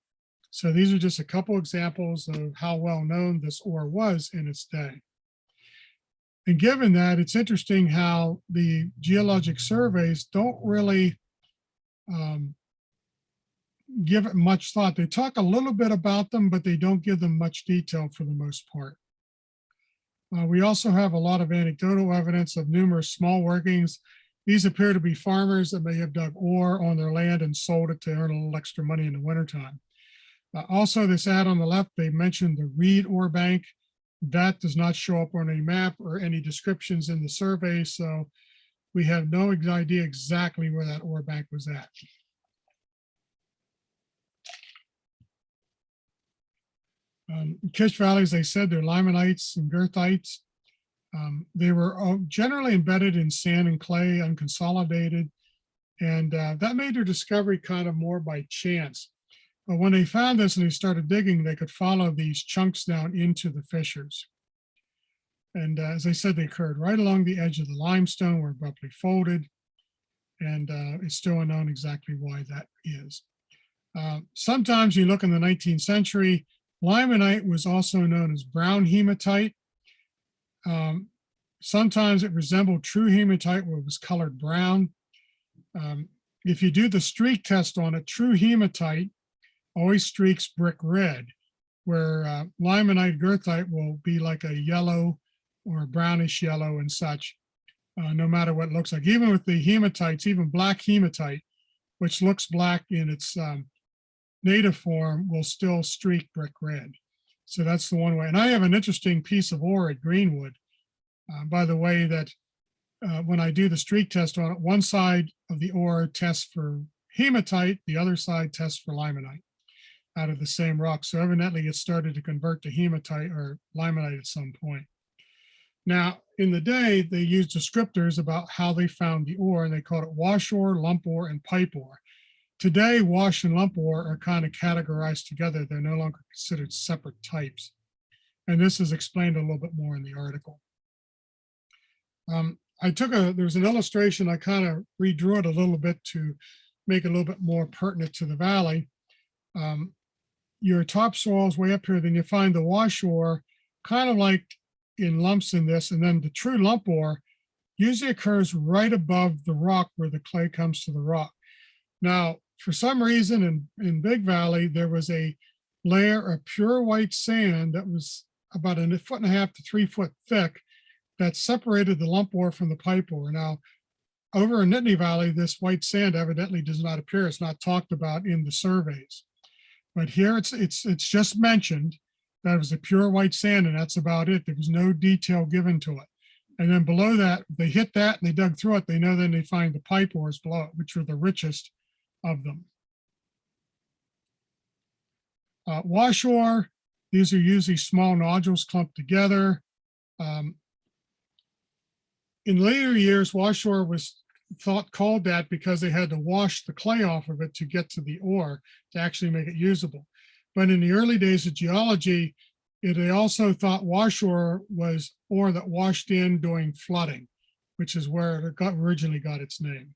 So these are just a couple examples of how well known this ore was in its day. And given that, it's interesting how the geologic surveys don't really give it much thought. They talk a little bit about them, but they don't give them much detail for the most part. We also have a lot of anecdotal evidence of numerous small workings. These appear to be farmers that may have dug ore on their land and sold it to earn a little extra money in the wintertime. Also, this ad on the left, they mentioned the Reed Ore Bank. That does not show up on a map or any descriptions in the survey, so we have no idea exactly where that ore bank was at. Kish Valley, as I said, they're limonites and girthites. They were generally embedded in sand and clay, unconsolidated, and that made their discovery kind of more by chance. But when they found this and they started digging, they could follow these chunks down into the fissures. And as I said, they occurred right along the edge of the limestone, were abruptly folded, and it's still unknown exactly why that is. Sometimes you look in the 19th century, limonite was also known as brown hematite. Sometimes it resembled true hematite where it was colored brown. If you do the streak test on it, true hematite always streaks brick red, where limonite girthite will be like a yellow or a brownish yellow and such, no matter what it looks like. Even with the hematites, even black hematite, which looks black in its native form, will still streak brick red. So that's the one way. And I have an interesting piece of ore at Greenwood, by the way, that when I do the streak test on it, one side of the ore tests for hematite, the other side tests for limonite out of the same rock. So evidently it started to convert to hematite or limonite at some point. Now, in the day, they used descriptors about how they found the ore, and they called it wash ore, lump ore, and pipe ore. Today, wash and lump ore are kind of categorized together. They're no longer considered separate types. And this is explained a little bit more in the article. There's an illustration, I kind of redrew it a little bit to make it a little bit more pertinent to the valley. Your topsoil is way up here, then you find the wash ore kind of like in lumps in this, and then the true lump ore usually occurs right above the rock where the clay comes to the rock. Now, for some reason in Big Valley, there was a layer of pure white sand that was about 1.5 to 3 foot thick that separated the lump ore from the pipe ore. Now, over in Nittany Valley, this white sand evidently does not appear. It's not talked about in the surveys. But here it's just mentioned that it was a pure white sand, and that's about it. There was no detail given to it. And then below that, they hit that and they dug through it. They know then they find the pipe ores below it, which are the richest of them. Wash ore, these are usually small nodules clumped together. In later years, wash ore was called that because they had to wash the clay off of it to get to the ore to actually make it usable. But in the early days of geology, they also thought wash ore was ore that washed in during flooding, which is where it originally got its name.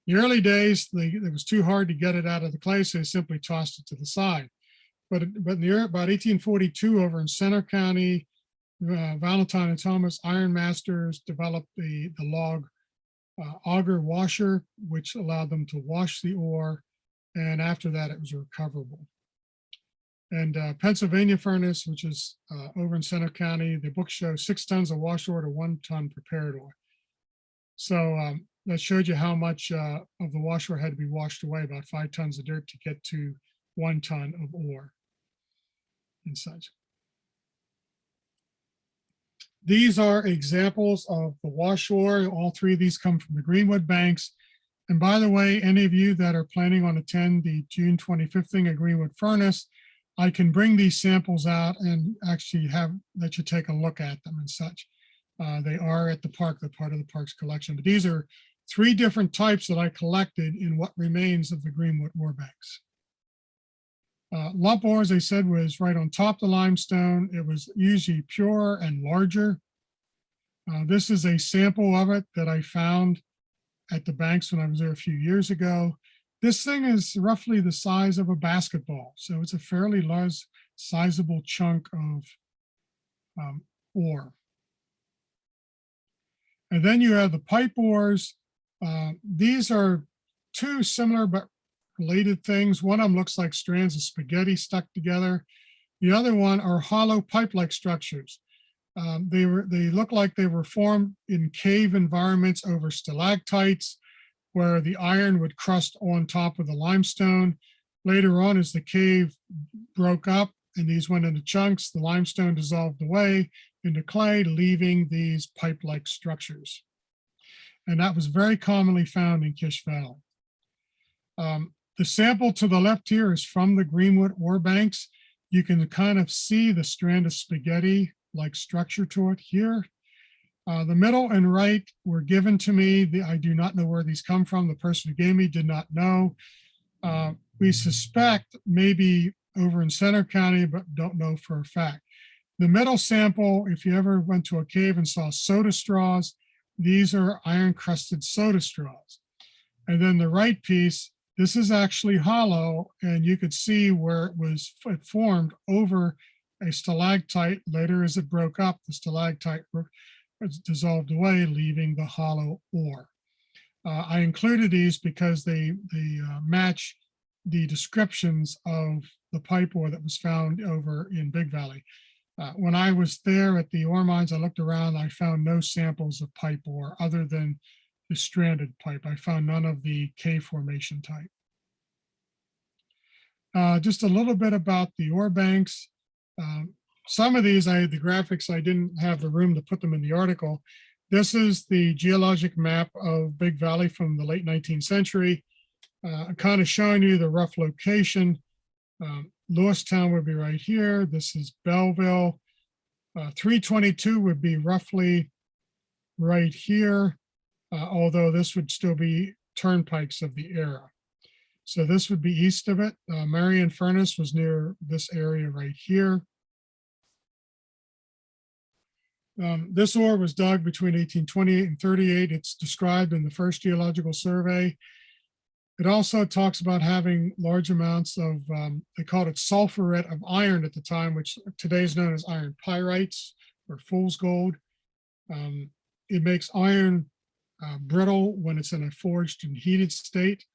In the early days, it was too hard to get it out of the clay, so they simply tossed it to the side. But in about 1842, over in Center County, Valentine and Thomas ironmasters developed the log auger washer, which allowed them to wash the ore, and after that it was recoverable. And Pennsylvania furnace, which is over in Center County, the book shows 6 tons of wash ore to 1 ton prepared ore. So that showed you how much of the wash ore had to be washed away, about 5 tons of dirt to get to 1 ton of ore and such. These are examples of the wash ore. All 3 of these come from the Greenwood Banks. And by the way, any of you that are planning on attend the June 25th thing at Greenwood Furnace, I can bring these samples out and actually let you take a look at them and such. They are at the park, they're part of the park's collection. But these are 3 different types that I collected in what remains of the Greenwood Ore Banks. Lump ore, as I said, was right on top of the limestone. It was usually pure and larger. This is a sample of it that I found at the banks when I was there a few years ago. This thing is roughly the size of a basketball, so it's a fairly large, sizable chunk of ore. And then you have the pipe ores. These are 2 similar but related things. One of them looks like strands of spaghetti stuck together. The other one are hollow pipe-like structures. They look like they were formed in cave environments over stalactites, where the iron would crust on top of the limestone. Later on, as the cave broke up and these went into chunks, the limestone dissolved away into clay, leaving these pipe-like structures. And that was very commonly found in Kish Valley. The sample to the left here is from the Greenwood Ore Banks. You can kind of see the strand of spaghetti-like structure to it here. The middle and right were given to me. I do not know where these come from. The person who gave me did not know. We suspect maybe over in Center County, but don't know for a fact. The middle sample, if you ever went to a cave and saw soda straws, these are iron-crusted soda straws. And then the right piece, this is actually hollow, and you could see where it formed over a stalactite. Later, as it broke up, the stalactite was dissolved away, leaving the hollow ore. I included these because they match the descriptions of the pipe ore that was found over in Big Valley. When I was there at the ore mines, I looked around, I found no samples of pipe ore other than the stranded pipe. I found none of the K formation type. Just a little bit about the ore banks. Some of these, the graphics, I didn't have the room to put them in the article. This is the geologic map of Big Valley from the late 19th century, kind of showing you the rough location. Lewistown would be right here. This is Belleville. 322 would be roughly right here, although this would still be turnpikes of the era. So this would be east of it. Marion Furnace was near this area right here. This ore was dug between 1828 and 38. It's described in the first geological survey. It also talks about having large amounts of, they called it sulfuret of iron at the time, which today is known as iron pyrites or fool's gold. It makes iron brittle when it's in a forged and heated state.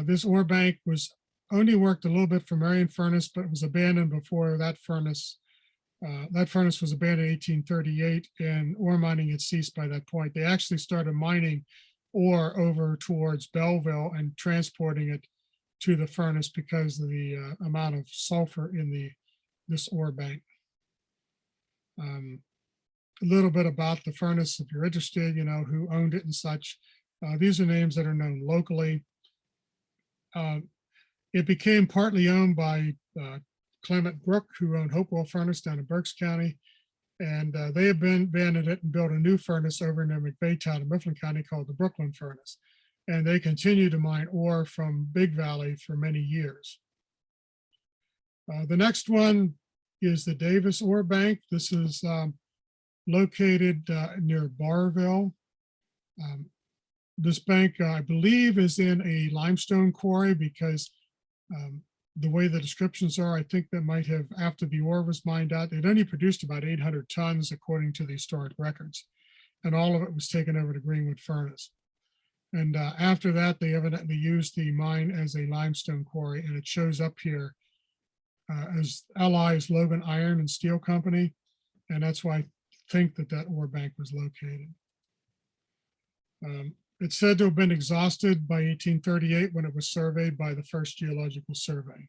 This ore bank was only worked a little bit for Marion Furnace, but it was abandoned before that furnace. That furnace was abandoned in 1838, and ore mining had ceased by that point. They actually started mining ore over towards Belleville and transporting it to the furnace because of the amount of sulfur in this ore bank. A little bit about the furnace, if you're interested, you know, who owned it and such. These are names that are known locally. It became partly owned by Clement Brook, who owned Hopewell Furnace down in Berks County. And they abandoned it and built a new furnace over near McVaytown in Mifflin County called the Brooklyn Furnace. And they continue to mine ore from Big Valley for many years. The next one is the Davis Ore Bank. This is located near Barville. This bank, I believe, is in a limestone quarry because the way the descriptions are, I think that might have, after the ore was mined out, it only produced about 800 tons according to the historic records. And all of it was taken over to Greenwood Furnace. And after that, they evidently used the mine as a limestone quarry, and it shows up here as LI's Logan Iron and Steel Company. And that's why I think that that ore bank was located. It's said to have been exhausted by 1838 when it was surveyed by the first geological survey.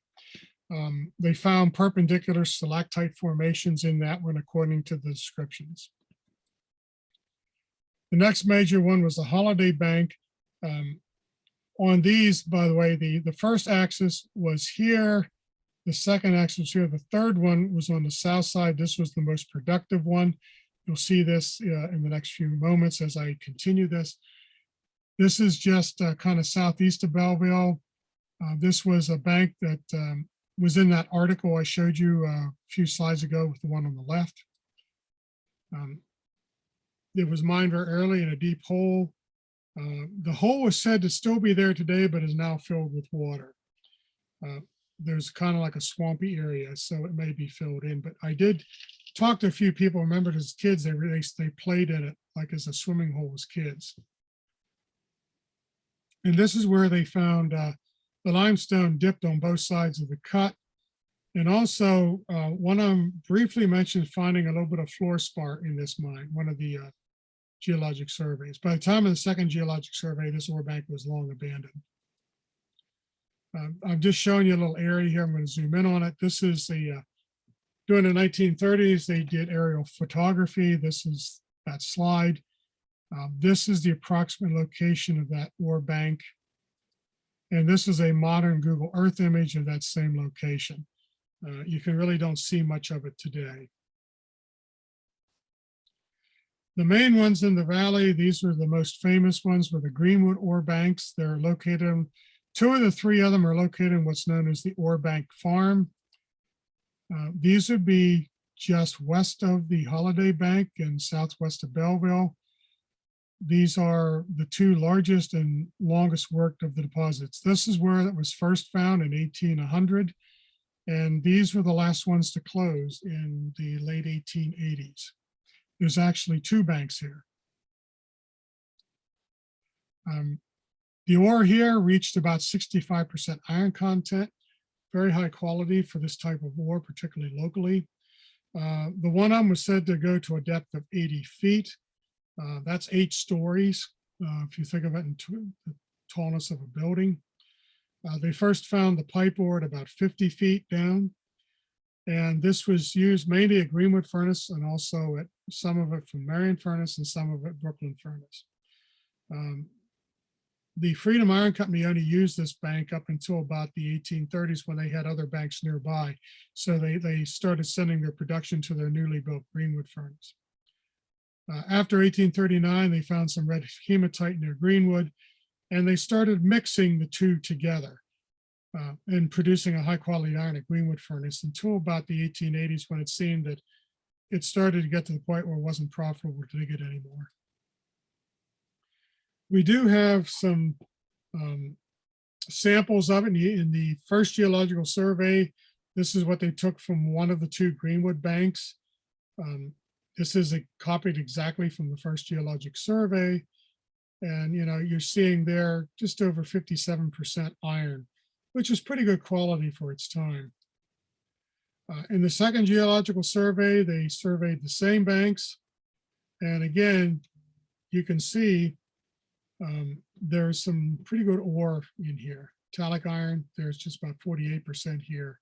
They found perpendicular stalactite formations in that one according to the descriptions. The next major one was the Holiday Bank. On these, by the way, the first axis was here. The second axis here. The third one was on the south side. This was the most productive one. You'll see this in the next few moments as I continue this. This is just kind of southeast of Belleville. This was a bank that was in that article I showed you a few slides ago with the one on the left. It was mined very early in a deep hole. The hole was said to still be there today, but is now filled with water. There's kind of like a swampy area, so it may be filled in. But I did talk to a few people. Remember, as kids, they played in it like as a swimming hole as kids. And this is where they found the limestone dipped on both sides of the cut. And also, one of them briefly mentioned finding a little bit of fluorspar in this mine, one of the geologic surveys. By the time of the second geologic survey, this ore bank was long abandoned. I'm just showing you a little area here. I'm going to zoom in on it. This is during the 1930s, they did aerial photography. This is that slide. This is the approximate location of that ore bank. And this is a modern Google Earth image of that same location. You can really don't see much of it today. The main ones in the valley, these were the most famous ones, were the Greenwood Ore Banks. They're located, two of the three of them are located in what's known as the Ore Bank Farm. These would be just west of the Holiday Bank and southwest of Belleville. These are the two largest and longest worked of the deposits. This is where it was first found in 1800, and these were the last ones to close in the late 1880s. There's actually two banks here. The ore here reached about 65% iron content, very high quality for this type of ore, particularly locally. The one of them was said to go to a depth of 80 feet. That's 8 stories, if you think of it in the tallness of a building. They first found the pipe ore at about 50 feet down. And this was used mainly at Greenwood Furnace and also at some of it from Marion Furnace and some of it Brooklyn Furnace. The Freedom Iron Company only used this bank up until about the 1830s when they had other banks nearby. So they started sending their production to their newly built Greenwood Furnace. After 1839, they found some red hematite near Greenwood, and they started mixing the two together and producing a high quality iron at Greenwood Furnace until about the 1880s when it seemed that it started to get to the point where it wasn't profitable to dig it anymore. We do have some samples of it in the first geological survey. This is what they took from one of the two Greenwood banks. This is copied exactly from the first geologic survey. And, you know, you're seeing there just over 57% iron, which is pretty good quality for its time. In the second geological survey, they surveyed the same banks. And again, you can see there's some pretty good ore in here. Metallic iron, there's just about 48% here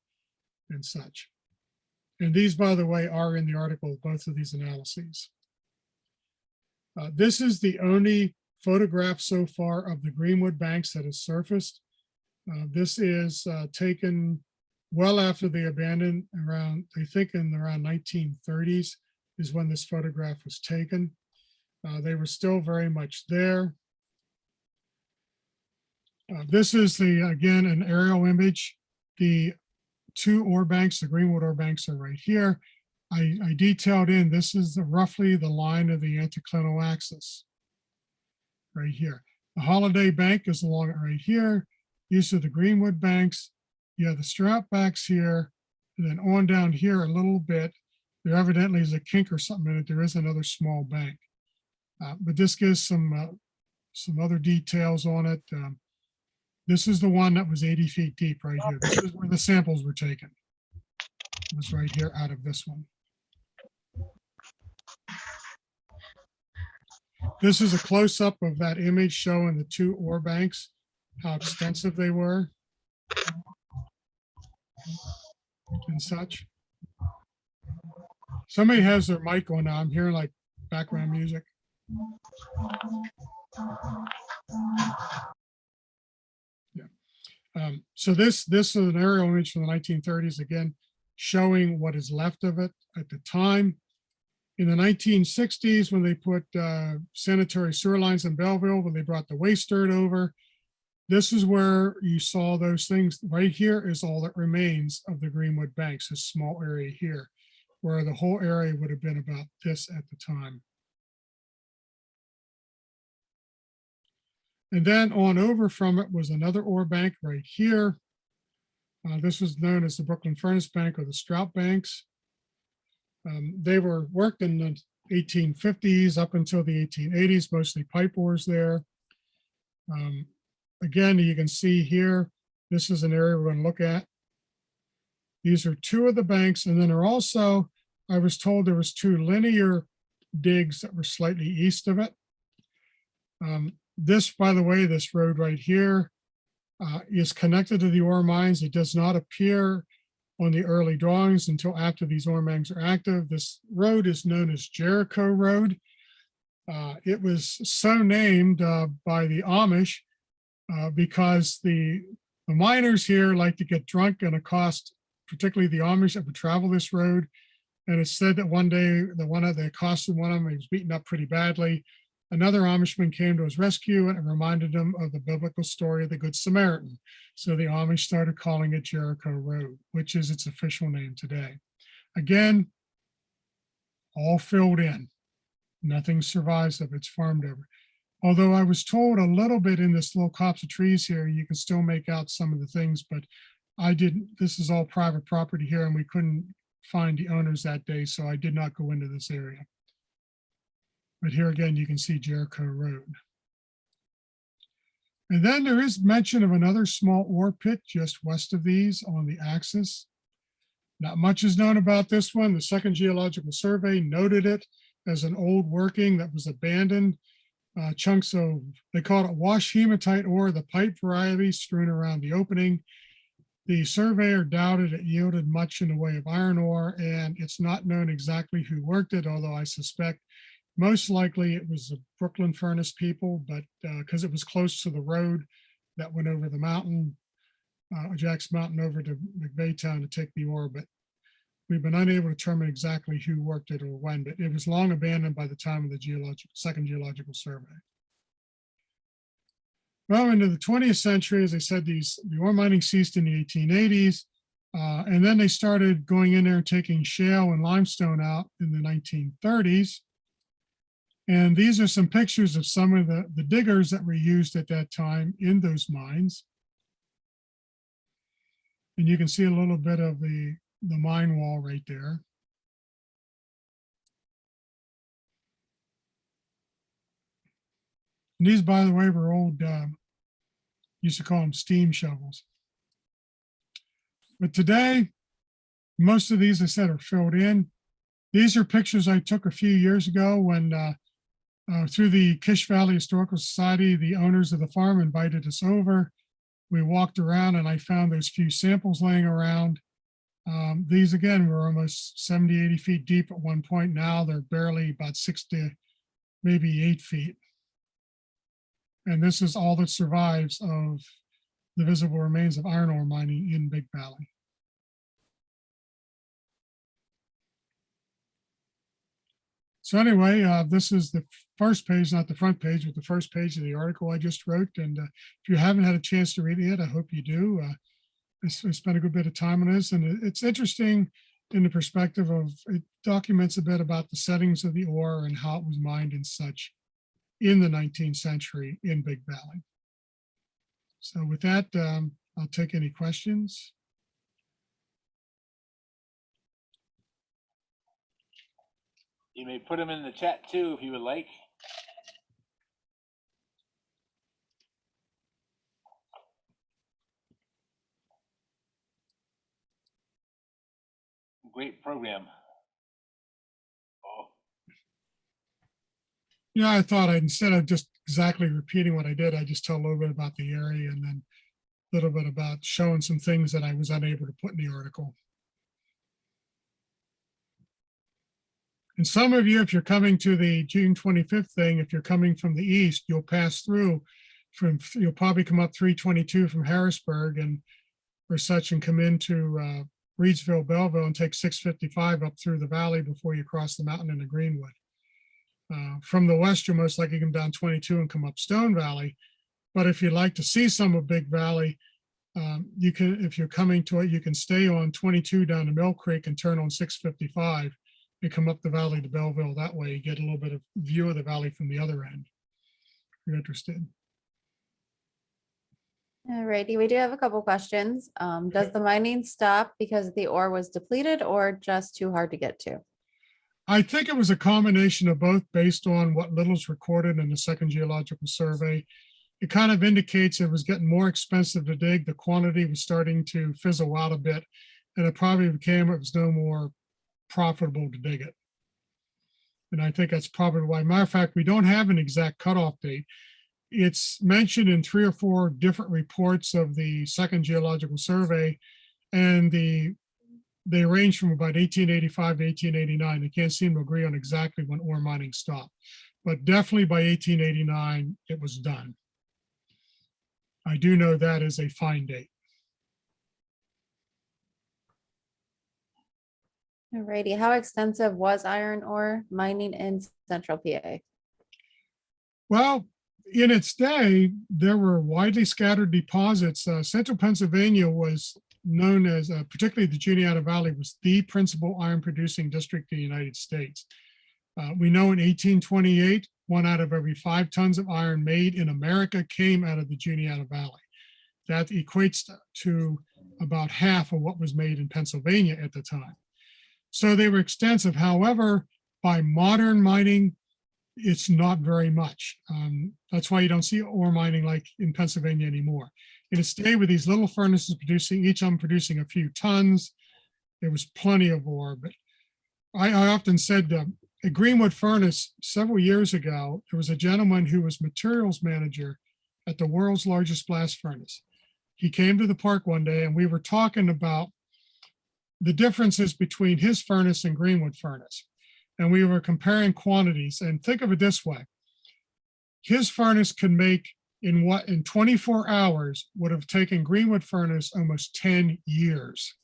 and such. And these, by the way, are in the article, both of these analyses. This is the only photograph so far of the Greenwood banks that has surfaced. This is taken well after they abandoned, around, I think in around 1930s is when this photograph was taken. They were still very much there. This is again, an aerial image. The two ore banks, the Greenwood ore banks, are right here. I detailed in, this is roughly the line of the anticlinal axis right here. The Holiday Bank is along it right here. These are the Greenwood banks. You have the Strap backs here, and then on down here a little bit, there evidently is a kink or something in it. There is another small bank, but this gives some other details on it. This is the one that was 80 feet deep right here. This is where the samples were taken. It was right here out of this one. This is a close-up of that image showing the two ore banks, how extensive they were and such. Somebody has their mic on now. I'm hearing like background music. Yeah. So this is an aerial image from the 1930s, again, showing what is left of it at the time. In the 1960s, when they put sanitary sewer lines in Belleville, when they brought the waste dirt over, this is where you saw those things. Right here is all that remains of the Greenwood banks, this small area here, where the whole area would have been about this at the time. And then on over from it was another ore bank right here. This was known as the Brooklyn Furnace Bank or the Strout Banks. They were worked in the 1850s up until the 1880s, mostly pipe ores there. Again, you can see here, this is an area we're going to look at. These are two of the banks, and then there are also, I was told there was two linear digs that were slightly east of it. This, by the way, this road right here is connected to the ore mines. It does not appear on the early drawings until after these ore mines are active. This road is known as Jericho Road. It was so named by the Amish because the miners here like to get drunk and accost, particularly the Amish that would travel this road. And it's said that one day, they accosted one of them, he was beaten up pretty badly. Another Amishman came to his rescue and it reminded him of the biblical story of the Good Samaritan. So the Amish started calling it Jericho Road, which is its official name today. Again, all filled in. Nothing survives of it's farmed over. Although I was told a little bit in this little copse of trees here, you can still make out some of the things, but I didn't. This is all private property here and we couldn't find the owners that day, so I did not go into this area. But here again, you can see Jericho Road. And then there is mention of another small ore pit just west of these on the axis. Not much is known about this one. The second geological survey noted it as an old working that was abandoned. Chunks of, they called it wash hematite ore, the pipe variety strewn around the opening. The surveyor doubted it yielded much in the way of iron ore, and it's not known exactly who worked it, although I suspect most likely it was the Brooklyn Furnace people, but because it was close to the road that went over the mountain, Jack's Mountain over to McVaytown to take the ore, but we've been unable to determine exactly who worked it or when, but it was long abandoned by the time of the second geological survey. Well, into the 20th century, as I said, the ore mining ceased in the 1880s. And then they started going in there and taking shale and limestone out in the 1930s. And these are some pictures of some of the diggers that were used at that time in those mines. And you can see a little bit of the mine wall right there. And these, by the way, were old, used to call them steam shovels. But today, most of these, I said, are filled in. These are pictures I took a few years ago when, through the Kish Valley Historical Society, the owners of the farm invited us over. We walked around and I found those few samples laying around. These, again, were almost 70, 80 feet deep at one point. Now they're barely about 6 to maybe 8 feet. And this is all that survives of the visible remains of iron ore mining in Big Valley. So anyway, this is the first page, not the front page, but the first page of the article I just wrote. And if you haven't had a chance to read it yet, I hope you do. I spent a good bit of time on this, and it's interesting in the perspective of, it documents a bit about the settings of the ore and how it was mined and such in the 19th century in Big Valley. So with that, I'll take any questions. You may put them in the chat too if you would like. Great program. Oh. Yeah, I thought instead of just exactly repeating what I did, I just tell a little bit about the area and then a little bit about showing some things that I was unable to put in the article. And some of you, if you're coming to the June 25th thing, if you're coming from the east, you'll pass through you'll probably come up 322 from Harrisburg and or such and come into Reedsville, Belleville, and take 655 up through the valley before you cross the mountain into Greenwood. From the west, you'll most likely come down 22 and come up Stone Valley. But if you'd like to see some of Big Valley, you can, if you're coming to it, you can stay on 22 down to Mill Creek and turn on 655 and come up the valley to Belleville. That way you get a little bit of view of the valley from the other end, if you're interested. Alrighty, we do have a couple questions. Does the mining stop because the ore was depleted or just too hard to get to? I think it was a combination of both based on what little's recorded in the second geological survey. It kind of indicates it was getting more expensive to dig. The quantity was starting to fizzle out a bit, and it probably became, it was no more profitable to dig it. And I think that's probably why. Matter of fact, we don't have an exact cutoff date. It's mentioned in 3 or 4 different reports of the second geological survey, and they range from about 1885 to 1889. They can't seem to agree on exactly when ore mining stopped, but definitely by 1889, it was done. I do know that is a fine date. Alrighty, how extensive was iron ore mining in Central PA? Well, in its day, there were widely scattered deposits. Central Pennsylvania was known as, particularly the Juniata Valley, was the principal iron producing district in the United States. We know in 1828, 1 out of every 5 tons of iron made in America came out of the Juniata Valley. That equates to about half of what was made in Pennsylvania at the time. So they were extensive. However, by modern mining, it's not very much. That's why you don't see ore mining like in Pennsylvania anymore. In its day, with these little furnaces producing, each of them producing a few tons, there was plenty of ore. But I often said at Greenwood Furnace several years ago, there was a gentleman who was materials manager at the world's largest blast furnace. He came to the park one day and we were talking about the differences between his furnace and Greenwood Furnace. And we were comparing quantities, and think of it this way. His furnace could make in 24 hours would have taken Greenwood Furnace almost 10 years.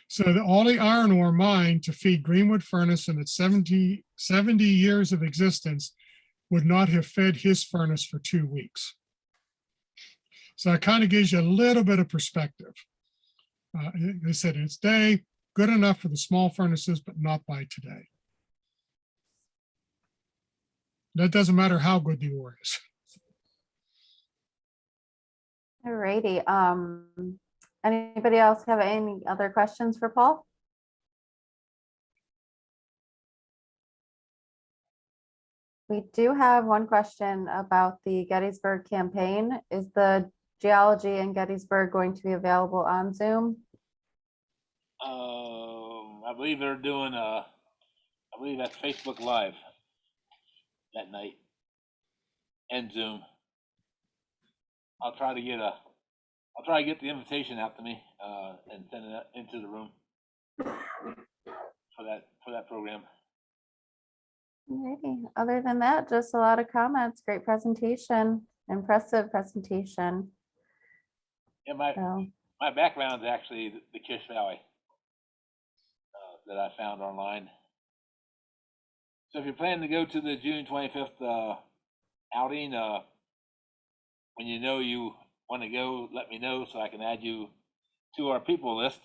So all the iron ore mined to feed Greenwood Furnace in its 70 years of existence would not have fed his furnace for 2 weeks. So it kind of gives you a little bit of perspective. They said it's day good enough for the small furnaces, but not by today. That doesn't matter how good the ore is. Alrighty. Anybody else have any other questions for Paul? We do have one question about the Gettysburg campaign. Is the geology in Gettysburg going to be available on Zoom? I believe they're doing I believe that's Facebook Live that night and Zoom. I'll try to get the invitation out to me and send it into the room for that program. Alrighty. Other than that, just a lot of comments. Great presentation, impressive presentation. Yeah, my background is actually the Kish Valley that I found online. So if you're planning to go to the June 25th outing, when you know you want to go, let me know so I can add you to our people list.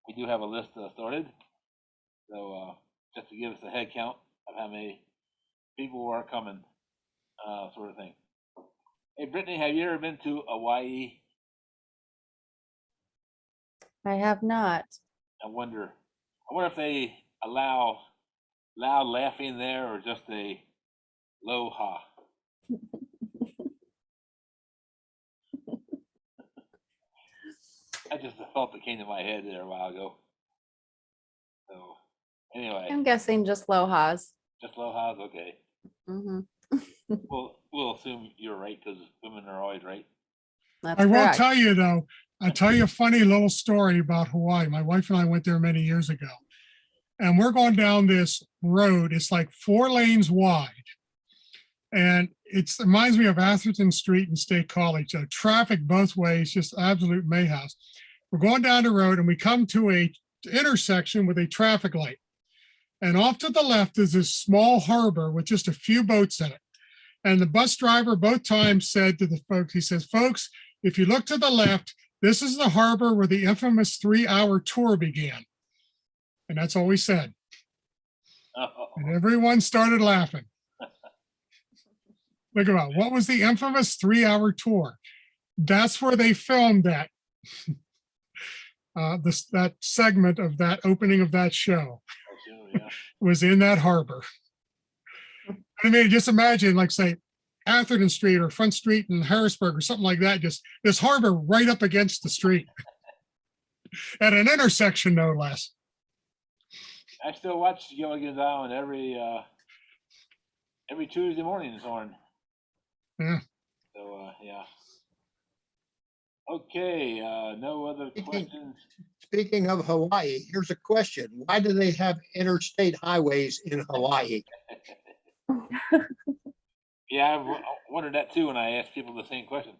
We do have a list started. So just to give us a head count of how many people are coming, sort of thing. Hey, Brittany, have you ever been to Hawaii? I have not. I wonder if they allow loud laughing there or just a low ha. I just a thought that came to my head there a while ago. So anyway, I'm guessing just Lohas. just low ha's okay. Mm-hmm. We'll assume you're right because women are always right. That's I will correct. tell you though, I'll tell you a funny little story about Hawaii. My wife and I went there many years ago. And we're going down this road. It's like 4 lanes wide. And it reminds me of Atherton Street and State College. Traffic both ways, just absolute mayhem. We're going down the road and we come to a intersection with a traffic light. And off to the left is this small harbor with just a few boats in it. And the bus driver both times said to the folks, he says, folks, if you look to the left, this is the harbor where the infamous 3-hour tour began. And that's all he said. And everyone started laughing. Look about what was the infamous 3-hour tour? That's where they filmed that. That segment of that opening of that show was in that harbor. I mean, just imagine, like, say, Atherton Street or Front Street in Harrisburg or something like that. Just this harbor right up against the street at an intersection, no less. I still watch Gilligan's Island every Tuesday morning, Zorn. Yeah. So yeah. Okay. No other questions. Speaking of Hawaii, here's a question. Why do they have interstate highways in Hawaii? Yeah, I wondered that too when I asked people the same question.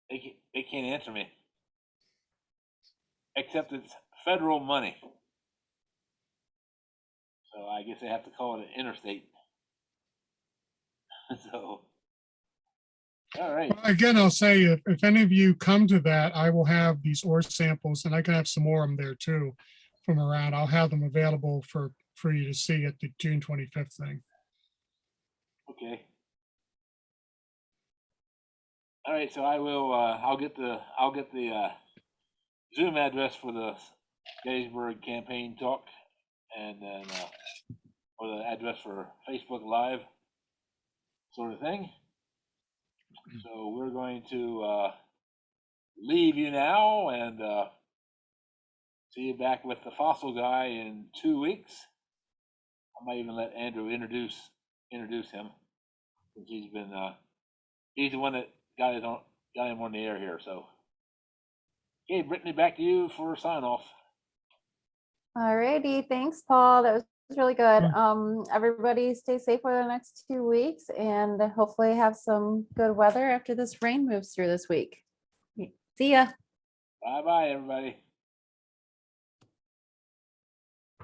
They can't answer me. Except it's federal money. So I guess they have to call it an interstate. So, all right. Well, again, I'll say if any of you come to that, I will have these ore samples, and I can have some more of them there too from around. I'll have them available for you to see at the June 25th thing. Okay. All right. So I will. I'll get the Zoom address for the Gettysburg campaign talk, and then or the address for Facebook Live, sort of thing. So we're going to leave you now and see you back with the fossil guy in 2 weeks. I might even let Andrew introduce him, since he's been he's the one that got him on the air here. So, okay, Brittany, back to you for a sign off. Alrighty, thanks, Paul. That was really good. Everybody stay safe for the next 2 weeks and hopefully have some good weather after this rain moves through this week. See ya. Bye-bye, everybody.